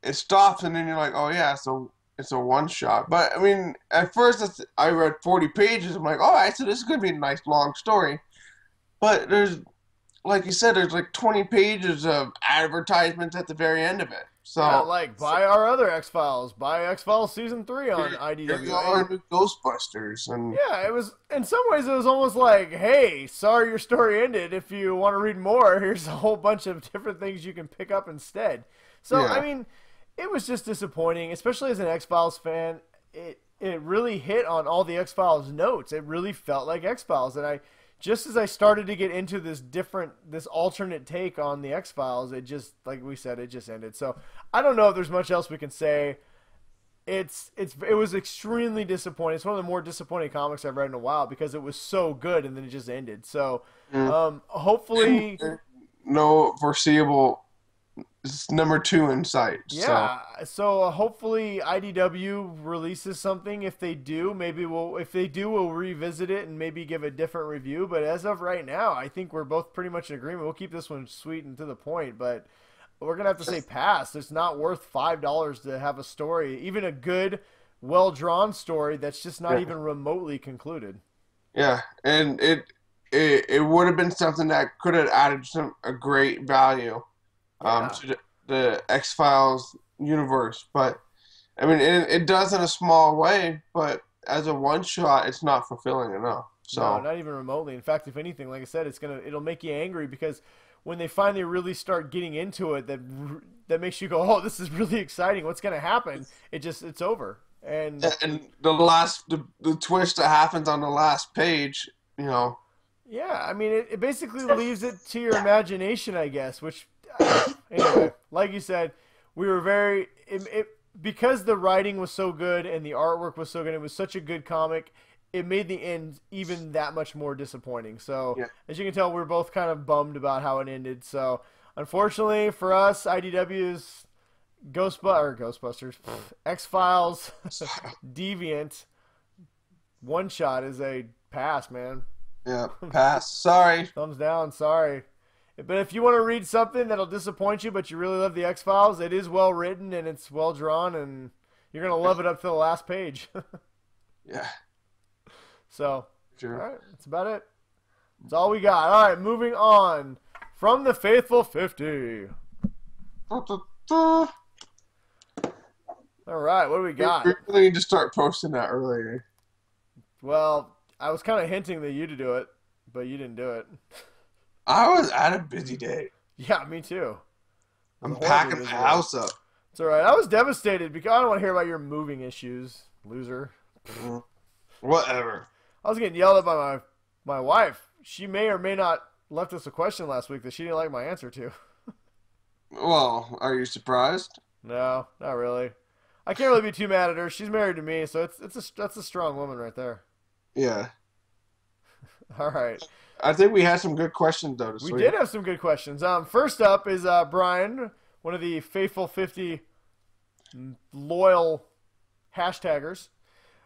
it stops, and then you're like, oh yeah, so it's a one shot. But I mean, at first I read 40 pages. I'm like, all right, so this is gonna be a nice long story. But like you said, there's 20 pages of advertisements at the very end of it. So buy our other X-Files, buy X-Files season 3 on IDW. There's our new Ghostbusters, and yeah, it was in some ways it was almost like, hey, sorry your story ended. If you want to read more, here's a whole bunch of different things you can pick up instead. So I mean, it was just disappointing, especially as an X-Files fan. It really hit on all the X-Files notes. It really felt like X-Files, and just as I started to get into this alternate take on the X-Files, it just, like we said, it just ended. So I don't know if there's much else we can say. It was extremely disappointing. It's one of the more disappointing comics I've read in a while, because it was so good and then it just ended. So hopefully, no foreseeable number 2 in sight. Yeah. So hopefully IDW releases something. If they do, we'll revisit it and maybe give a different review. But as of right now, I think we're both pretty much in agreement. We'll keep this one sweet and to the point, but we're going to have to say pass. It's not worth $5 to have a story, even a good, well-drawn story that's just not even remotely concluded. Yeah, and it would have been something that could have added a great value to the X-Files universe. But, I mean, it does in a small way, but as a one-shot, it's not fulfilling enough. So no, not even remotely. In fact, if anything, like I said, it'll make you angry, because when they finally really start getting into it, that makes you go, oh, this is really exciting. What's going to happen? It's over. And the twist that happens on the last page, Yeah, I mean, it basically leaves it to your imagination, I guess, which, anyway, like you said, we were because the writing was so good and the artwork was so good, it was such a good comic, it made the end even that much more disappointing. So, as you can tell, we're both kind of bummed about how it ended. So, unfortunately for us, IDW's Ghostbusters, X-Files, Deviant, one shot is a pass, man. Yeah, pass. Sorry. Thumbs down, sorry. But if you want to read something that'll disappoint you, but you really love the X-Files, it is well written and it's well drawn, and you're going to love it up to the last page. Yeah. So, Sure. All right, that's about it. That's all we got. All right, moving on. From the Faithful 50. All right, what do we got? We really need to start posting that earlier. Well, I was kind of hinting that you to do it, but you didn't do it. I had a busy day. Yeah, me too. I'm packing the house up. It's all right. I was devastated because I don't want to hear about your moving issues, loser. Whatever. I was getting yelled at by my wife. She may or may not left us a question last week that she didn't like my answer to. Well, are you surprised? No, not really. I can't really be too mad at her. She's married to me, so that's a strong woman right there. Yeah. All right. I think we had some good questions, though, this week. We did have some good questions. First up is Brian, one of the Faithful 50 loyal hashtaggers.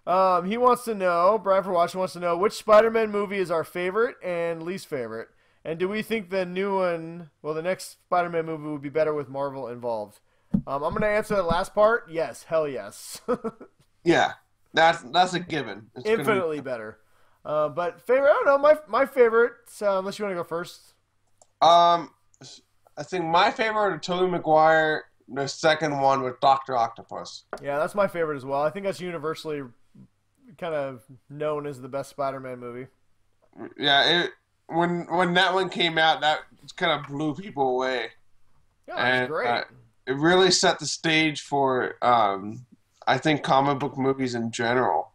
He wants to know, Brian for Watching wants to know, which Spider-Man movie is our favorite and least favorite? And do we think the new one, well, the next Spider-Man movie would be better with Marvel involved? I'm going to answer the last part. Yes, hell yes. Yeah, that's a given. It's Infinitely better. But favorite, I don't know, my favorite, unless you want to go first. I think my favorite is Tobey Maguire, the second one with Dr. Octopus. Yeah, that's my favorite as well. I think that's universally kind of known as the best Spider-Man movie. Yeah, when that one came out, that kind of blew people away. Yeah, it's great. It really set the stage for, I think, comic book movies in general.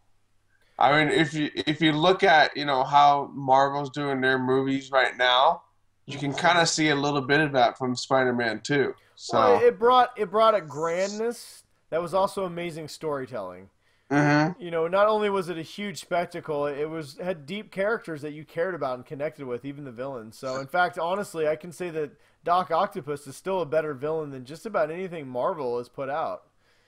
I mean, if you look at how Marvel's doing their movies right now, you can kind of see a little bit of that from Spider-Man 2. So well, it brought a grandness that was also amazing storytelling. Mm-hmm. Not only was it a huge spectacle, it had deep characters that you cared about and connected with, even the villains. So, in fact, honestly, I can say that Doc Octopus is still a better villain than just about anything Marvel has put out.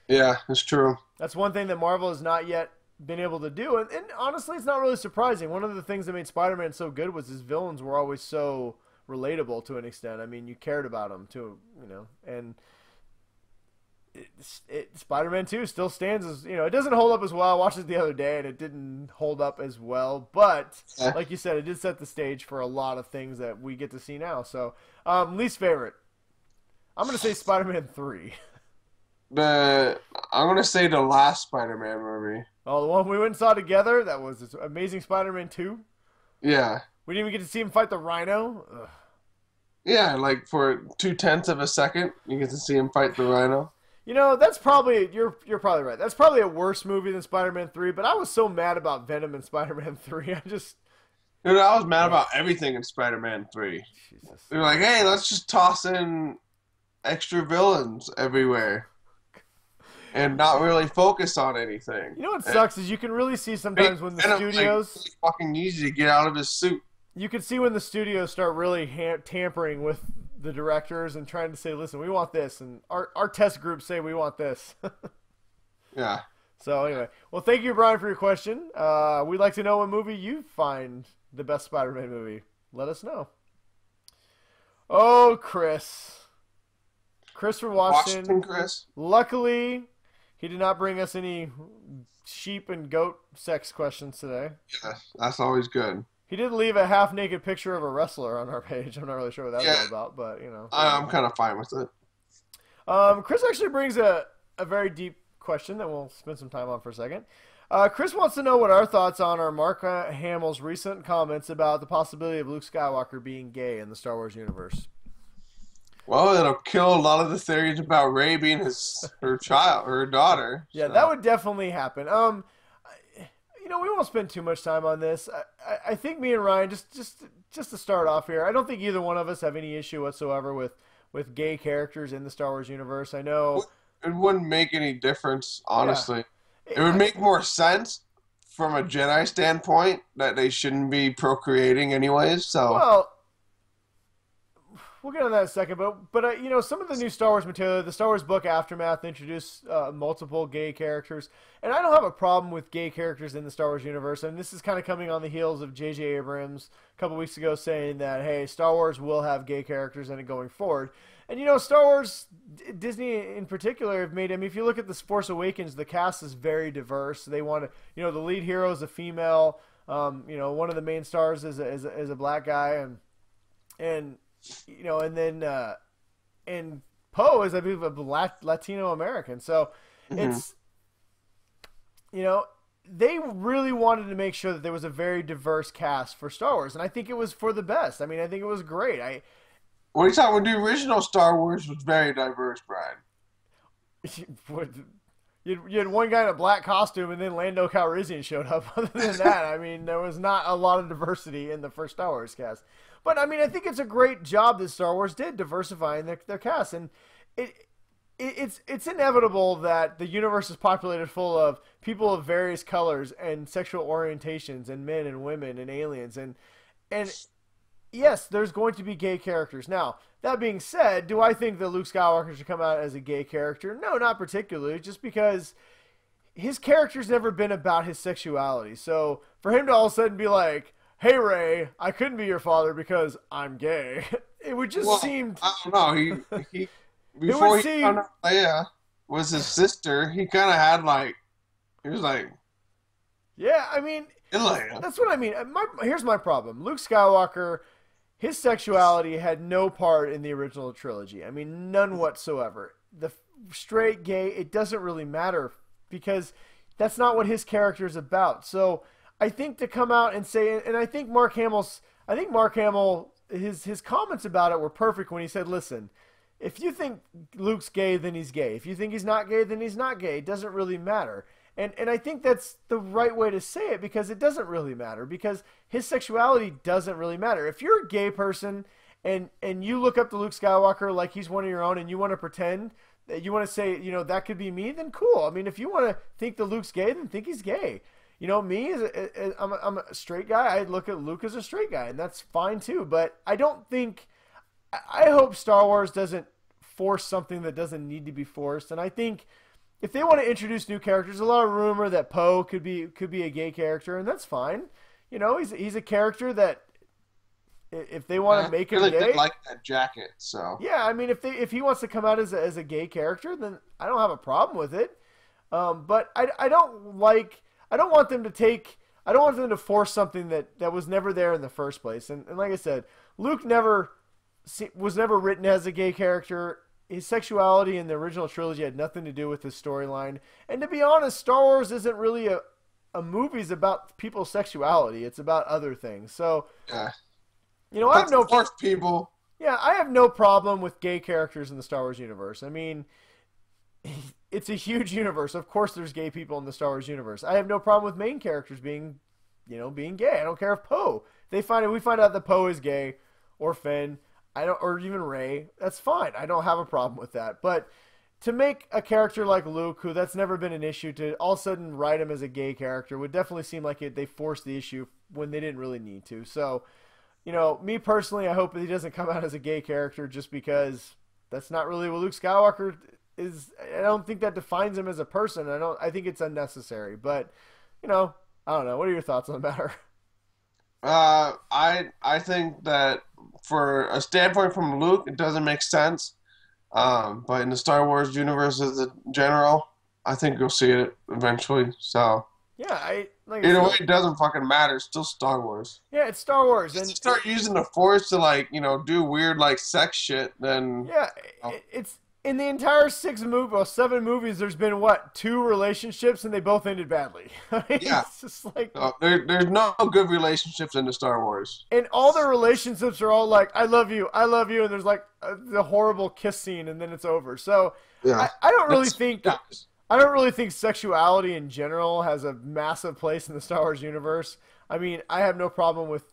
Yeah, it's true. That's one thing that Marvel has not yet been able to do, and honestly, it's not really surprising. One of the things that made Spider-Man so good was his villains were always so relatable to an extent. I mean, you cared about them too, and Spider-Man 2 still stands as, it doesn't hold up as well. I watched it the other day and it didn't hold up as well, but like you said, it did set the stage for a lot of things that we get to see now. So, least favorite, I'm going to say Spider-Man 3. I'm going to say the last Spider-Man movie. Oh, the one we went and saw together, that was Amazing Spider-Man 2? Yeah. We didn't even get to see him fight the Rhino? Ugh. Yeah, like for 0.2 of a second, you get to see him fight the Rhino. That's probably, you're probably right. That's probably a worse movie than Spider-Man 3, but I was so mad about Venom in Spider-Man 3. I was mad about everything in Spider-Man 3. Jesus. They're like, hey, let's just toss in extra villains everywhere and not really focus on anything. You know what sucks is you can really see sometimes when the studios... Like, fucking easy to get out of his suit. You can see when the studios start really tampering with the directors and trying to say, listen, we want this, and our test groups say we want this. Yeah. So anyway, well, thank you, Brian, for your question. We'd like to know what movie you find the best Spider-Man movie. Let us know. Oh, Chris from Washington. Chris. Luckily, he did not bring us any sheep and goat sex questions today. Yeah, that's always good. He did leave a half-naked picture of a wrestler on our page. I'm not really sure what that was all about, but, I'm kind of fine with it. Chris actually brings a very deep question that we'll spend some time on for a second. Chris wants to know what our thoughts on are Mark Hamill's recent comments about the possibility of Luke Skywalker being gay in the Star Wars universe. Well, it'll kill a lot of the theories about Rey being her daughter. Yeah, so that would definitely happen. We won't spend too much time on this. I think me and Ryan, just to start off here, I don't think either one of us have any issue whatsoever with gay characters in the Star Wars universe. I know it wouldn't make any difference, honestly. Yeah. It would make more sense from a Jedi standpoint that they shouldn't be procreating anyways. So well, we'll get on that in a second, but some of the new Star Wars material, the Star Wars book Aftermath introduced multiple gay characters, and I don't have a problem with gay characters in the Star Wars universe. And this is kind of coming on the heels of J.J. Abrams a couple weeks ago saying that, hey, Star Wars will have gay characters in it going forward. And Star Wars, Disney in particular, have made. I mean, if you look at The Force Awakens, the cast is very diverse. They want to, the lead hero is a female. One of the main stars is a black guy, and and Poe is, I believe, a Latino American. So it's, they really wanted to make sure that there was a very diverse cast for Star Wars, and I think it was for the best. I mean, I think it was great. What are you talking? When the original Star Wars was very diverse, Brian. You had one guy in a black costume, and then Lando Calrissian showed up. Other than that, I mean, there was not a lot of diversity in the first Star Wars cast. But I mean, I think it's a great job that Star Wars did diversifying their cast, and it's inevitable that the universe is populated full of people of various colors and sexual orientations, and men and women and aliens, and yes, there's going to be gay characters. Now, that being said, do I think that Luke Skywalker should come out as a gay character? No, not particularly, just because his character's never been about his sexuality. So for him to all of a sudden be like, hey, Rey, I couldn't be your father because I'm gay, it would just seem... I don't know. He before he found out Leia was his sister, he kind of had he was like... Yeah, I mean, Leia. That's what I mean. Here's my problem. Luke Skywalker... His sexuality had no part in the original trilogy. I mean, none whatsoever. The straight, gay, it doesn't really matter because that's not what his character is about. So I think to come out and say, and I think Mark Hamill, his comments about it were perfect when he said, listen, if you think Luke's gay, then he's gay. If you think he's not gay, then he's not gay. It doesn't really matter. And I think that's the right way to say it because it doesn't really matter because his sexuality doesn't really matter. If you're a gay person and you look up to Luke Skywalker like he's one of your own and you want to pretend that you want to say, that could be me, then cool. I mean, if you want to think that Luke's gay, then think he's gay. Me, I'm a straight guy. I look at Luke as a straight guy, and that's fine too. But I hope Star Wars doesn't force something that doesn't need to be forced. And I think if they want to introduce new characters, a lot of rumor that Poe could be a gay character, and that's fine. He's a character that if they want to make him gay, did like that jacket. So yeah, I mean, if he wants to come out as a gay character, then I don't have a problem with it. But I don't want them to force something that was never there in the first place. And like I said, Luke was never written as a gay character. His sexuality in the original trilogy had nothing to do with his storyline. And to be honest, Star Wars isn't really a movie's about people's sexuality. It's about other things. So, yeah. I have no people. Yeah, I have no problem with gay characters in the Star Wars universe. I mean, it's a huge universe. Of course, there's gay people in the Star Wars universe. I have no problem with main characters being gay. I don't care if Poe. We find out that Poe is gay, or Finn. Or even Rey, that's fine. I don't have a problem with that. But to make a character like Luke, who that's never been an issue, to all of a sudden write him as a gay character would definitely seem like they forced the issue when they didn't really need to. So, me personally, I hope that he doesn't come out as a gay character just because that's not really what Luke Skywalker is. I don't think that defines him as a person. I think it's unnecessary. But, I don't know. What are your thoughts on the matter? I think that for a standpoint from Luke, it doesn't make sense. But in the Star Wars universe as a general, I think you'll see it eventually. So yeah, either way, it doesn't fucking matter. It's still Star Wars. Yeah, it's Star Wars. And start using the Force to do weird sex shit, then yeah, it's in the entire 7 movies, there's been 2 relationships, and they both ended badly. I mean, yeah, it's just like there's no good relationships in the Star Wars, and all their relationships are all like I love you, and there's the horrible kiss scene, and then it's over. So yeah, I don't really think sexuality in general has a massive place in the Star Wars universe. I mean, I have no problem with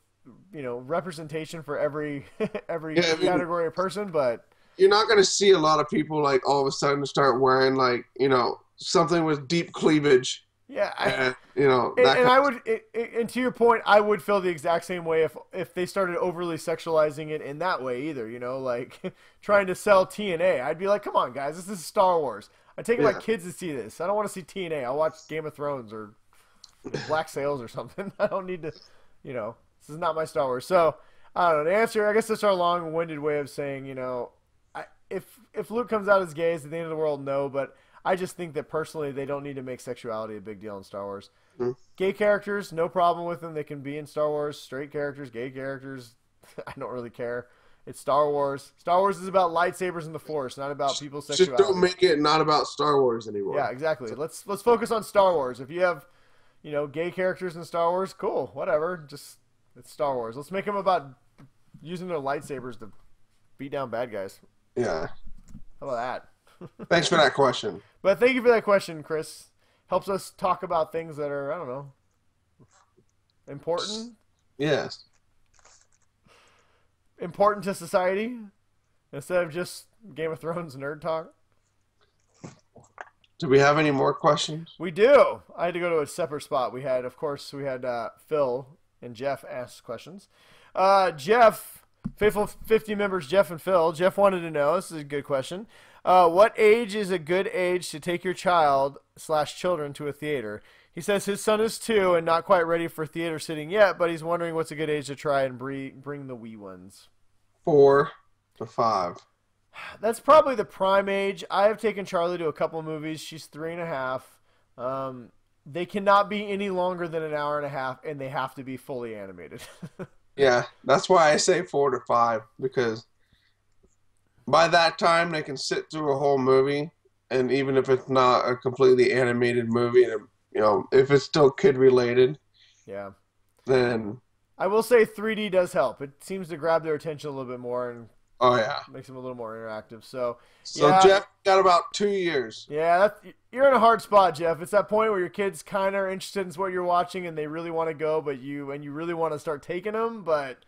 representation for every category of person, but you're not going to see a lot of people all of a sudden start wearing something with deep cleavage. Yeah, and to your point, I would feel the exact same way if they started overly sexualizing it in that way either. Trying to sell TNA, I'd be like, come on, guys, this is Star Wars. I'm taking my kids to see this. I don't want to see TNA. I'll watch Game of Thrones or Black Sails or something. I don't need to. This is not my Star Wars. So I don't know. The answer, I guess, that's our long-winded way of saying, if Luke comes out as gay, is it the end of the world? No, but I just think that personally they don't need to make sexuality a big deal in Star Wars. Mm-hmm. Gay characters, no problem with them. They can be in Star Wars. Straight characters, gay characters, I don't really care. It's Star Wars. Star Wars is about lightsabers and the Force, not about people's sexuality. Just don't make it not about Star Wars anymore. Yeah, exactly. Let's focus on Star Wars. If you have, gay characters in Star Wars, cool, whatever. Just it's Star Wars. Let's make them about using their lightsabers to beat down bad guys. Yeah. How about that? Thanks for that question. But thank you for that question, Chris. Helps us talk about things that are, I don't know, important. Yes. Important to society instead of just Game of Thrones nerd talk. Do we have any more questions? We do. I had to go to a separate spot. We had Phil and Jeff ask questions. Jeff, faithful 50 members, Jeff and Phil. Jeff wanted to know, this is a good question, what age is a good age to take your child/children to a theater? He says his son is 2 and not quite ready for theater sitting yet, but he's wondering what's a good age to try and bring the wee ones. 4 to 5. That's probably the prime age. I have taken Charlie to a couple of movies. She's 3.5. They cannot be any longer than an hour and a half, and they have to be fully animated. Yeah, that's why I say 4 to 5, because by that time they can sit through a whole movie, and even if it's not a completely animated movie, if it's still kid related, yeah, then I will say 3D does help. It seems to grab their attention a little bit more and makes them a little more interactive. So yeah. Jeff got about 2 years. Yeah, you're in a hard spot, Jeff. It's that point where your kids kind of are interested in what you're watching and they really want to go, but you really want to start taking them. But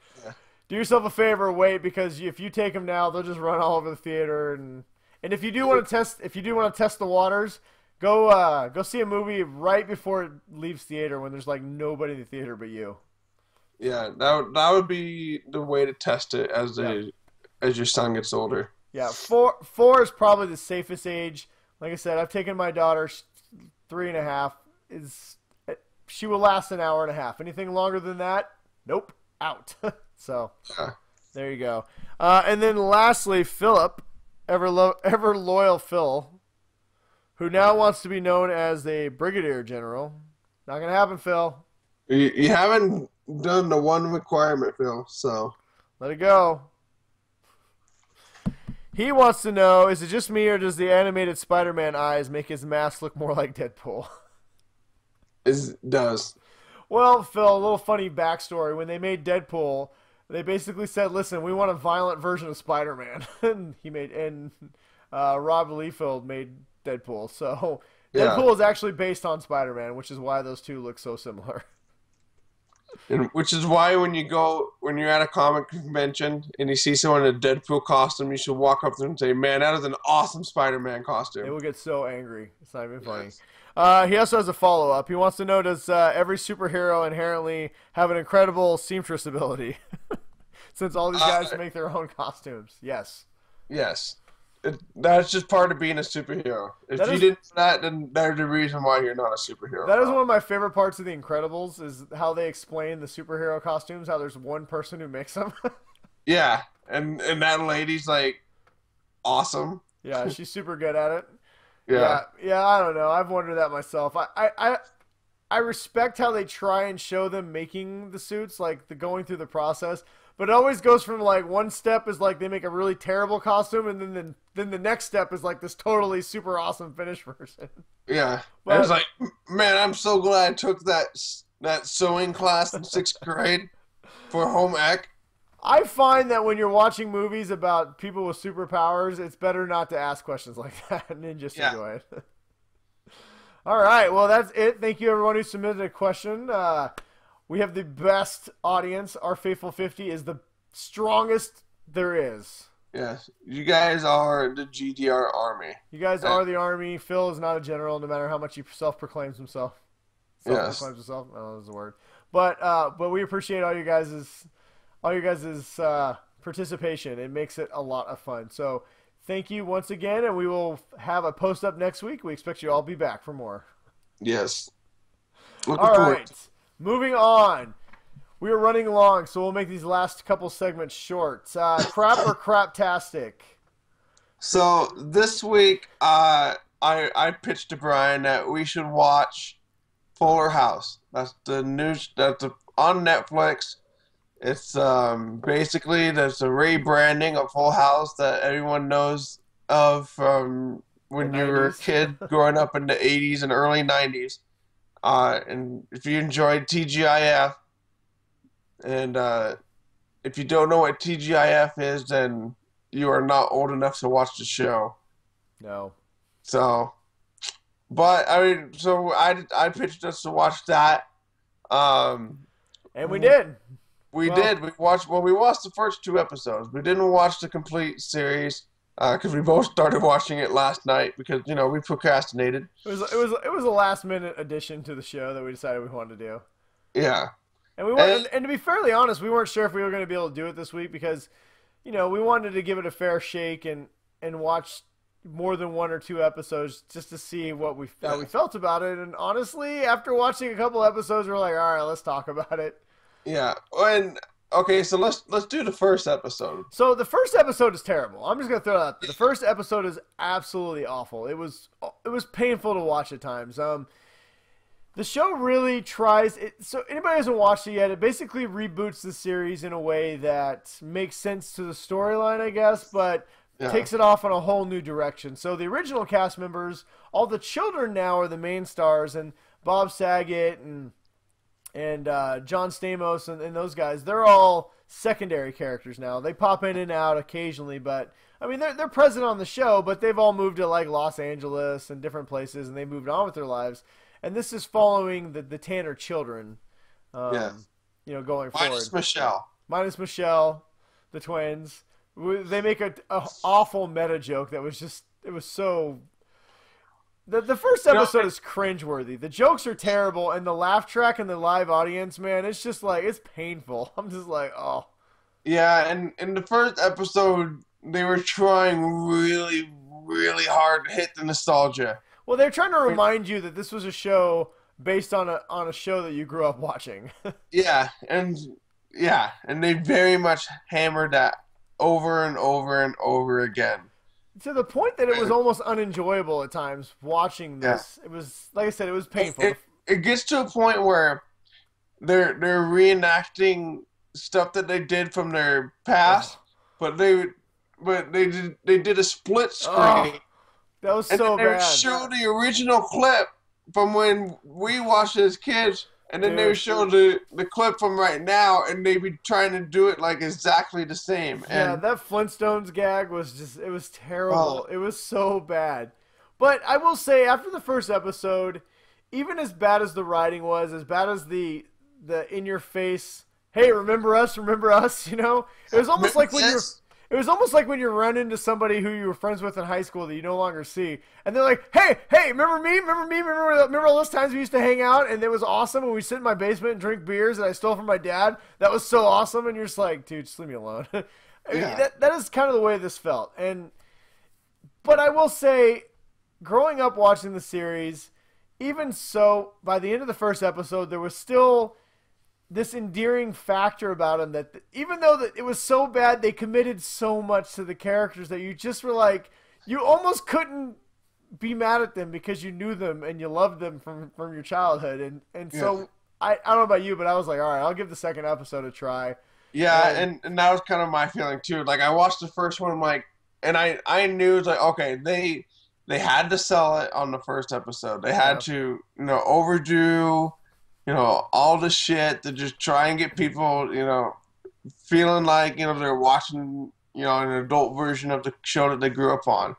do yourself a favor, wait, because if you take them now, they'll just run all over the theater. And if you do want to test the waters, go see a movie right before it leaves theater when there's like nobody in the theater but you. Yeah, that would be the way to test it as your son gets older. Yeah, 4 is probably the safest age. Like I said, I've taken my daughter 3.5. She will last an hour and a half. Anything longer than that, nope, out. So there you go. And then lastly, Philip, ever loyal Phil, who now wants to be known as a brigadier general. Not gonna happen, Phil. You haven't done the one requirement, Phil. So let it go. He wants to know, is it just me or does the animated Spider-Man eyes make his mask look more like Deadpool? It does. Well, Phil, a little funny backstory. When they made Deadpool, they basically said, listen, we want a violent version of Spider-Man. and Rob Liefeld made Deadpool. So Deadpool is actually based on Spider-Man, which is why those two look so similar. And which is why when you're at a comic convention and you see someone in a Deadpool costume, you should walk up to them and say, man, that is an awesome Spider-Man costume. They will get so angry. It's not even funny. Yes. He also has a follow-up. He wants to know, does every superhero inherently have an incredible seamstress ability? Since all these guys make their own costumes. Yes. Yes. That's just part of being a superhero. If you didn't do that, then there's the reason why you're not a superhero. That is one of my favorite parts of The Incredibles, is how they explain the superhero costumes, how there's one person who makes them. Yeah, and that lady's, like, awesome. Yeah, she's super good at it. Yeah, I don't know. I've wondered that myself. I respect how they try and show them making the suits, like, going through the process. But it always goes from, like, one step is, like, they make a really terrible costume, and then the next step is, like, this totally super awesome finished version. Yeah. I was like, man, I'm so glad I took that sewing class in 6th grade for home ec. I find that when you're watching movies about people with superpowers, it's better not to ask questions like that and just enjoy it. All right. Well, that's it. Thank you, everyone who submitted a question. We have the best audience. Our Faithful 50 is the strongest there is. Yes. You guys are the GDR army. You guys are the army. Phil is not a general, no matter how much he self-proclaims himself. Self-proclaims himself? I don't know if that's a word. But we appreciate all you guys' participation. It makes it a lot of fun. So thank you once again, and we will have a post up next week. We expect you all to be back for more. Yes. All right. Moving on. We are running long, so we'll make these last couple segments short. Crap or Craptastic? So this week, I pitched to Brian that we should watch Fuller House. That's the news. On Netflix. It's basically there's a rebranding of Full House that everyone knows of from when The you were a 90s. kid growing up in the 80s and early 90s. And if you enjoyed TGIF, and if you don't know what TGIF is, then you are not old enough to watch the show. No. So, but I mean, so I pitched us to watch that. Um, And we did. we Well- did. We watched the first 2 episodes. We didn't watch the complete series because we both started watching it last night because we procrastinated. It was a last minute addition to the show that we decided we wanted to do. Yeah. And we weren't, and to be fairly honest, we weren't sure if we were going to be able to do it this week because, we wanted to give it a fair shake and watch more than 1 or 2 episodes just to see how we felt about it. And honestly, after watching a couple episodes, we're like, all right, let's talk about it. Yeah. And okay, so let's do the first episode. So the first episode is terrible. I'm just going to throw it out there. The first episode is absolutely awful. It was painful to watch at times. The show really tries it. So anybody who hasn't watched it yet, it basically reboots the series in a way that makes sense to the storyline, I guess, but takes it off on a whole new direction. So the original cast members, all the children now are the main stars, and Bob Saget and Jon Stamos and those guys, they're all secondary characters now. They pop in and out occasionally, but I mean they're present on the show, but they've all moved to like Los Angeles and different places, and they moved on with their lives. And this is following the Tanner children, going forward. Minus Michelle, the twins. They make a awful meta joke that was so. The first episode is cringeworthy. The jokes are terrible, and the laugh track and the live audience, man, it's just like it's painful. I'm just like, oh. Yeah, and in the first episode, they were trying really, really hard to hit the nostalgia. Well, they're trying to remind you that this was a show based on a show that you grew up watching. and they very much hammered that over and over and over again. To the point that it was almost unenjoyable at times watching this. Yeah. It was, like I said, it was painful. It gets to a point where they're reenacting stuff that they did from their past, but they did a split screen. That was so bad. They would show the original clip from when we watched as kids, and then they would show the clip from right now, and they'd be trying to do it like exactly the same. Yeah, that Flintstones gag was it was terrible. It was so bad. But I will say, after the first episode, even as bad as the writing was, as bad as the in-your-face, hey, remember us, it was almost like when you're... It was almost like when you run into somebody who you were friends with in high school that you no longer see, and they're like, "Hey, remember me? Remember all those times we used to hang out, and it was awesome when we sit in my basement and drink beers that I stole from my dad? That was so awesome." And you're just like, "Dude, just leave me alone." I mean, that is kind of the way this felt. But I will say, growing up watching the series, even so, by the end of the first episode, there was still this endearing factor about him that even though that it was so bad, they committed so much to the characters that you just were like, you almost couldn't be mad at them because you knew them and you loved them from your childhood. So I don't know about you, but I was like, all right, I'll give the second episode a try. Yeah, and that was kind of my feeling too. Like I watched the first one, and I knew it's like, okay, they had to sell it on the first episode. They had to, overdo, all the shit to just try and get people, feeling like, they're watching, an adult version of the show that they grew up on.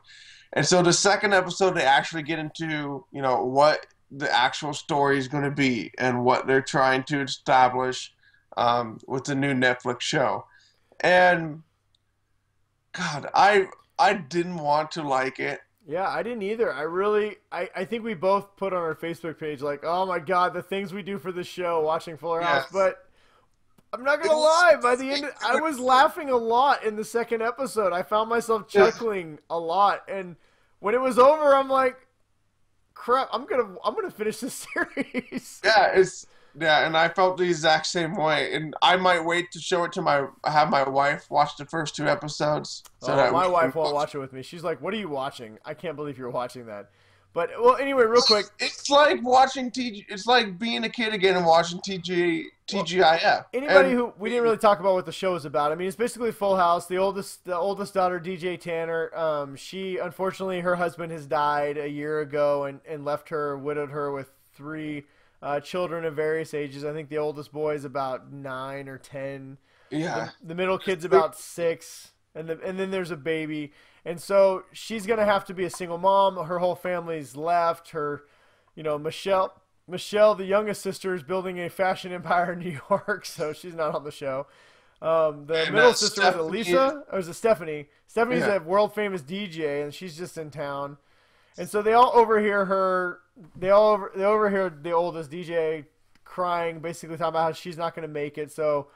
And so the second episode, they actually get into, what the actual story is going to be and what they're trying to establish with the new Netflix show. And, God, I didn't want to like it. Yeah, I didn't either. I think we both put on our Facebook page like, oh my God, the things we do for the show, watching Fuller House. But I'm not going to lie, by the end, I was laughing a lot in the second episode. I found myself chuckling a lot. And when it was over, I'm like, crap, I'm gonna finish this series. Yeah, and I felt the exact same way. And I might wait to show it to have my wife watch the first 2 episodes. So that my wife won't watch it with me. She's like, "What are you watching? I can't believe you're watching that." But well, anyway, real quick. It's like watching TG. It's like being a kid again and watching TGIF. Anybody who we didn't really talk about what the show is about. I mean, it's basically Full House. The oldest daughter, DJ Tanner. She unfortunately her husband has died a year ago and left her, widowed her with 3 children of various ages. I think the oldest boy is about 9 or 10. Yeah. The middle kid's about 6, and then there's a baby. And so she's gonna have to be a single mom. Her whole family's left. Her, Michelle, the youngest sister, is building a fashion empire in New York, so she's not on the show. The middle sister was Elisa, or was it Stephanie? Stephanie's a world famous DJ, and she's just in town. And so they all overhear her. They overhear the oldest DJ crying, basically talking about how she's not going to make it. So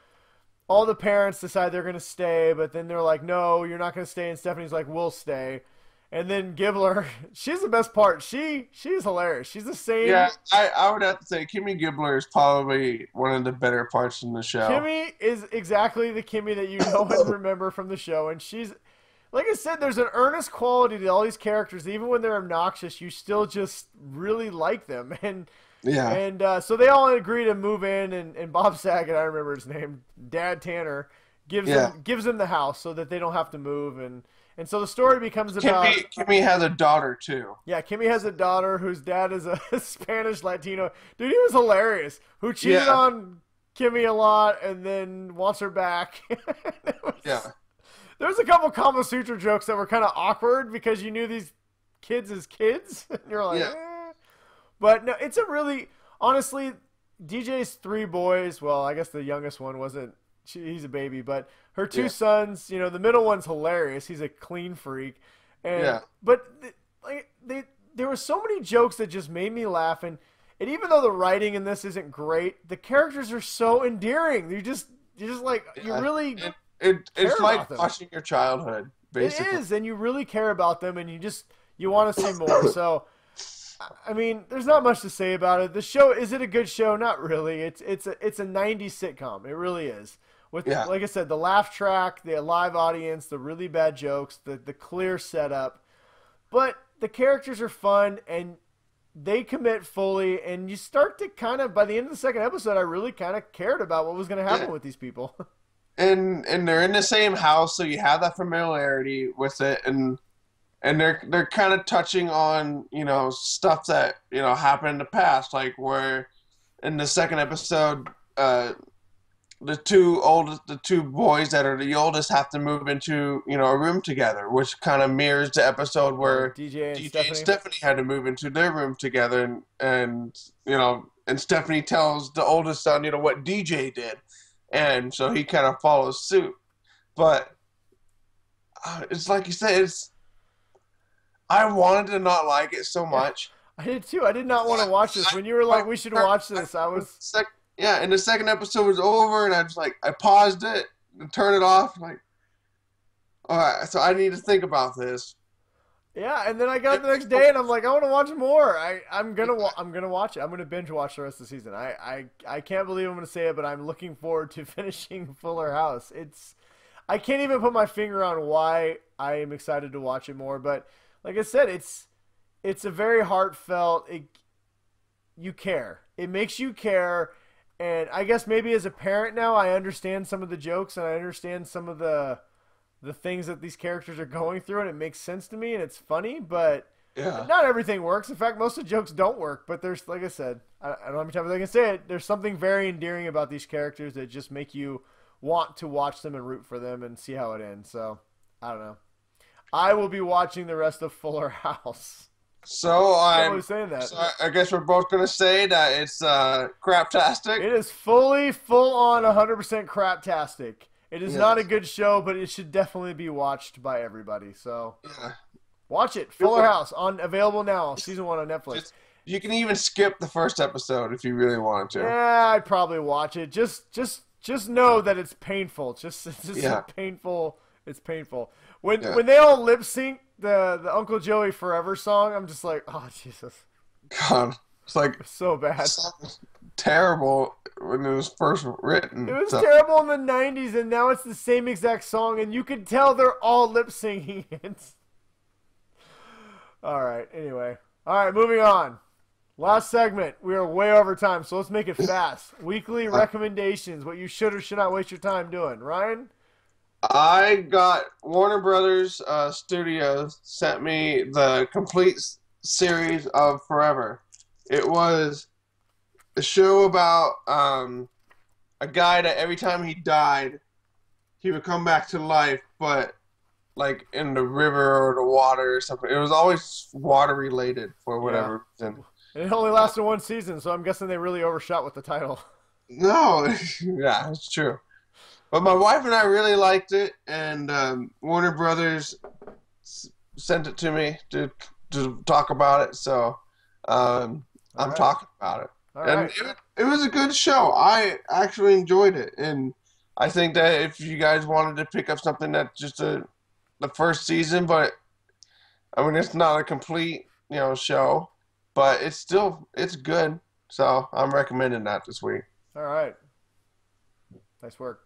all the parents decide they're going to stay, but then they're like, "No, you're not going to stay." And Stephanie's like, "We'll stay." And then Gibbler, she's the best part. She's hilarious. She's the same. Yeah, I would have to say Kimmy Gibbler is probably one of the better parts in the show. Kimmy is exactly the Kimmy that you know and remember from the show, and she's. Like I said, there's an earnest quality to all these characters. Even when they're obnoxious, you still just really like them. And so they all agree to move in, and Bob Saget, I remember his name, Dad Tanner, gives them the house so that they don't have to move. And so the story becomes about... Kimmy has a daughter, too. Yeah, Kimmy has a daughter whose dad is a Spanish Latino. Dude, he was hilarious. Who cheated on Kimmy a lot and then wants her back. There was a couple Kama Sutra jokes that were kind of awkward because you knew these kids as kids. And you're like, But no, it's a really, honestly, DJ's 3 boys. Well, I guess the youngest one wasn't, he's a baby, but her 2 sons, the middle one's hilarious. He's a clean freak. But there were so many jokes that just made me laugh. And even though the writing in this isn't great, the characters are so endearing. You really... It's like watching your childhood, basically. It is, and you really care about them, and you want to see more. So, I mean, there's not much to say about it. The show, is it a good show? Not really. It's a 90s sitcom. It really is. With like I said, the laugh track, the live audience, the really bad jokes, the clear setup. But the characters are fun, and they commit fully, and you start to kind of, by the end of the 2nd episode, I really kind of cared about what was going to happen with these people. And they're in the same house, so you have that familiarity with it, and they're kind of touching on stuff that happened in the past, like where in the 2nd episode, the two boys that are the oldest have to move into a room together, which kind of mirrors the episode where DJ and Stephanie had to move into their room together, and Stephanie tells the oldest son what DJ did. And so he kind of follows suit. But it's like you said, I wanted to not like it so much. I did too. I did not want to watch this. When you were like, we should watch this, I was... and the 2nd episode was over, and I was like, I paused it and turned it off. Like, all right, so I need to think about this. Yeah, and then I got up the next day, and I'm like, I want to watch more. I'm gonna watch it. I'm gonna binge watch the rest of the season. I can't believe I'm gonna say it, but I'm looking forward to finishing Fuller House. I can't even put my finger on why I am excited to watch it more. But like I said, it's a very heartfelt. You care. It makes you care, and I guess maybe as a parent now, I understand some of the jokes, and I understand some of the things that these characters are going through, and it makes sense to me, and it's funny, but not everything works. In fact, most of the jokes don't work, but there's, like I said, I don't know how many times I can say it, there's something very endearing about these characters that just make you want to watch them and root for them and see how it ends. So, I don't know. I will be watching the rest of Fuller House. So I'm saying that. So I guess we're both going to say that it's craptastic. It is full on 100% craptastic. It is not a good show, but it should definitely be watched by everybody. So watch it. Fuller House available now. Season 1 on Netflix. You can even skip the 1st episode if you really wanted to. Yeah, I'd probably watch it. Just know that it's painful. It's painful. It's painful. When they all lip sync the Uncle Joey Forever song, I'm just like, oh Jesus. God, it's like so bad. Terrible when it was first written. It was terrible in the 90s, and now it's the same exact song, and you can tell they're all lip syncing it. All right. Anyway, All right, moving on. Last segment. We are way over time, so let's make it fast. Weekly recommendations, what you should or should not waste your time doing. Ryan? I got Warner Brothers Studios sent me the complete series of Forever. It was a show about a guy that every time he died, he would come back to life, but like in the river or the water or something. It was always water related for whatever reason. It only lasted one season, so I'm guessing they really overshot with the title. No, yeah, it's true. But my wife and I really liked it, and Warner Brothers sent it to me to talk about it, so I'm talking about it. And it was a good show. I actually enjoyed it, and I think that if you guys wanted to pick up something that's just the first season, but I mean it's not a complete show, but it's good. So I'm recommending that this week. All right, nice work.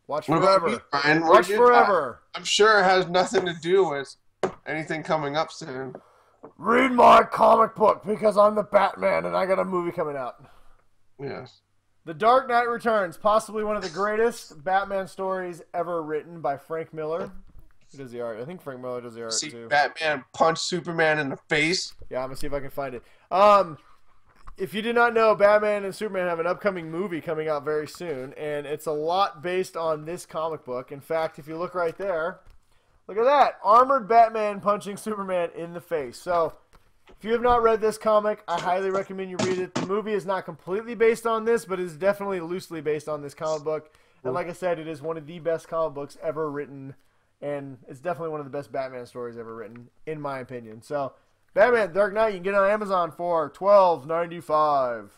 Watch What about Forever. you, Brian? Watch Forever. I'm sure it has nothing to do with anything coming up soon. Read my comic book because I'm the Batman and I got a movie coming out. Yes. The Dark Knight Returns, possibly one of the greatest Batman stories ever written by Frank Miller. Who does the art? I think Frank Miller does the art See too. Batman punch Superman in the face. Yeah, I'm gonna see if I can find it. If you did not know, Batman and Superman have an upcoming movie coming out very soon, and it's a lot based on this comic book. In fact, if you look right there, look at that. Armored Batman punching Superman in the face. So, if you have not read this comic, I highly recommend you read it. The movie is not completely based on this, but it is definitely loosely based on this comic book. And like I said, it is one of the best comic books ever written, and it's definitely one of the best Batman stories ever written, in my opinion. So, Batman Dark Knight, you can get it on Amazon for $12.95.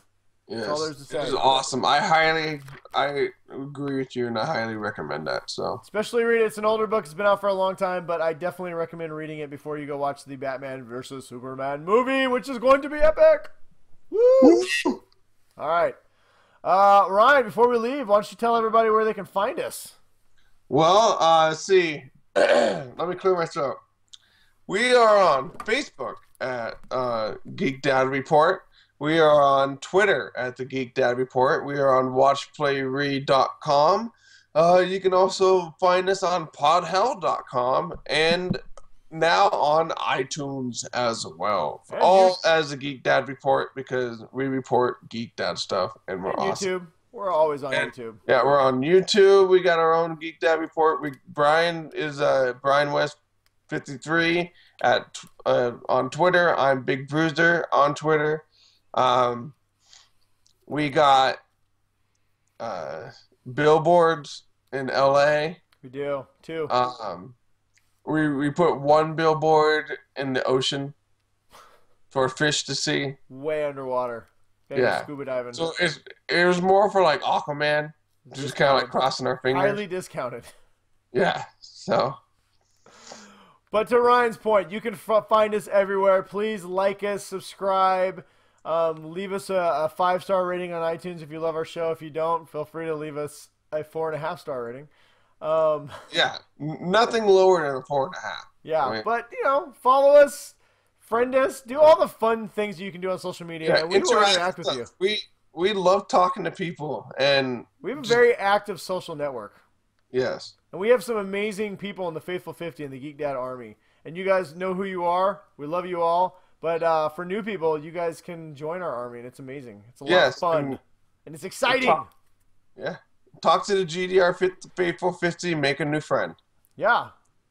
Yes, that's all there's to say. It is awesome. I agree with you, and I highly recommend that. So, especially read it. It's an older book. It's been out for a long time, but I definitely recommend reading it before you go watch the Batman versus Superman movie, which is going to be epic. Woo! All right. Ryan, before we leave, why don't you tell everybody where they can find us? Well, let's see. Let me clear my throat. We are on Facebook at Geek Dad Report. We are on Twitter at the Geek Dad Report. We are on watchplayread.com. You can also find us on podhell.com and now on iTunes as well. All as the Geek Dad Report because we report Geek Dad stuff and we're awesome. YouTube. We're always on YouTube. Yeah, we're on YouTube. We got our own Geek Dad Report. Brian is Brian West 53 on Twitter. I'm Big Bruiser on Twitter. We got billboards in LA. We do too. We put one billboard in the ocean for fish to see. Way underwater. Yeah. Scuba diving. So it was more for like Aquaman, just kind of like crossing our fingers. Highly discounted. Yeah. So. But to Ryan's point, you can find us everywhere. Please like us, subscribe, leave us a 5-star rating on iTunes if you love our show. If you don't, feel free to leave us a 4.5-star rating. Yeah, nothing lower than a 4.5. Yeah, I mean, but follow us, friend us, do all the fun things you can do on social media. Yeah, and we will interact with you. We love talking to people, and we have a very active social network. Yes. And we have some amazing people in the Faithful 50 and the Geek Dad Army. And you guys know who you are. We love you all. But for new people, you guys can join our army, and it's amazing. It's a lot of fun. And it's exciting. Talk to the GDR Faithful 50, make a new friend. Yeah,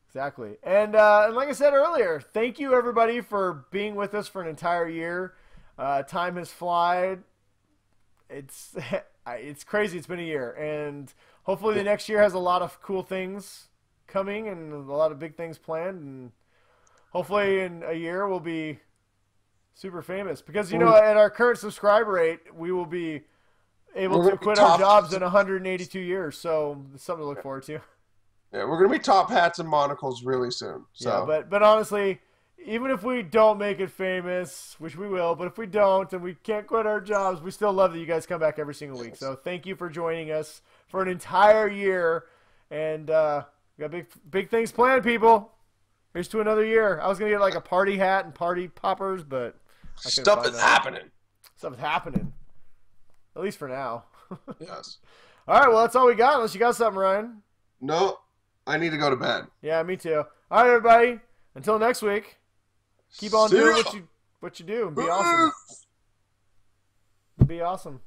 exactly. And like I said earlier, thank you, everybody, for being with us for an entire year. Time has flied. It's crazy. It's been a year. And hopefully the next year has a lot of cool things coming and a lot of big things planned. And hopefully in a year we'll be super famous. Because, at our current subscriber rate, we will be able to quit our jobs in 182 years. So it's something to look forward to. Yeah, we're going to be top hats and monocles really soon. So. Yeah, but honestly, even if we don't make it famous, which we will, but if we don't and we can't quit our jobs, we still love that you guys come back every single week. So thank you for joining us for an entire year. And we got big things planned, people. Here's to another year. I was going to get like a party hat and party poppers, but Stuff is happening. Stuff is happening. At least for now. Yes. All right, well, that's all we got, unless you got something, Ryan. No, I need to go to bed. Yeah, me too. All right, everybody. Until next week, keep on doing what you do and be awesome. Be awesome.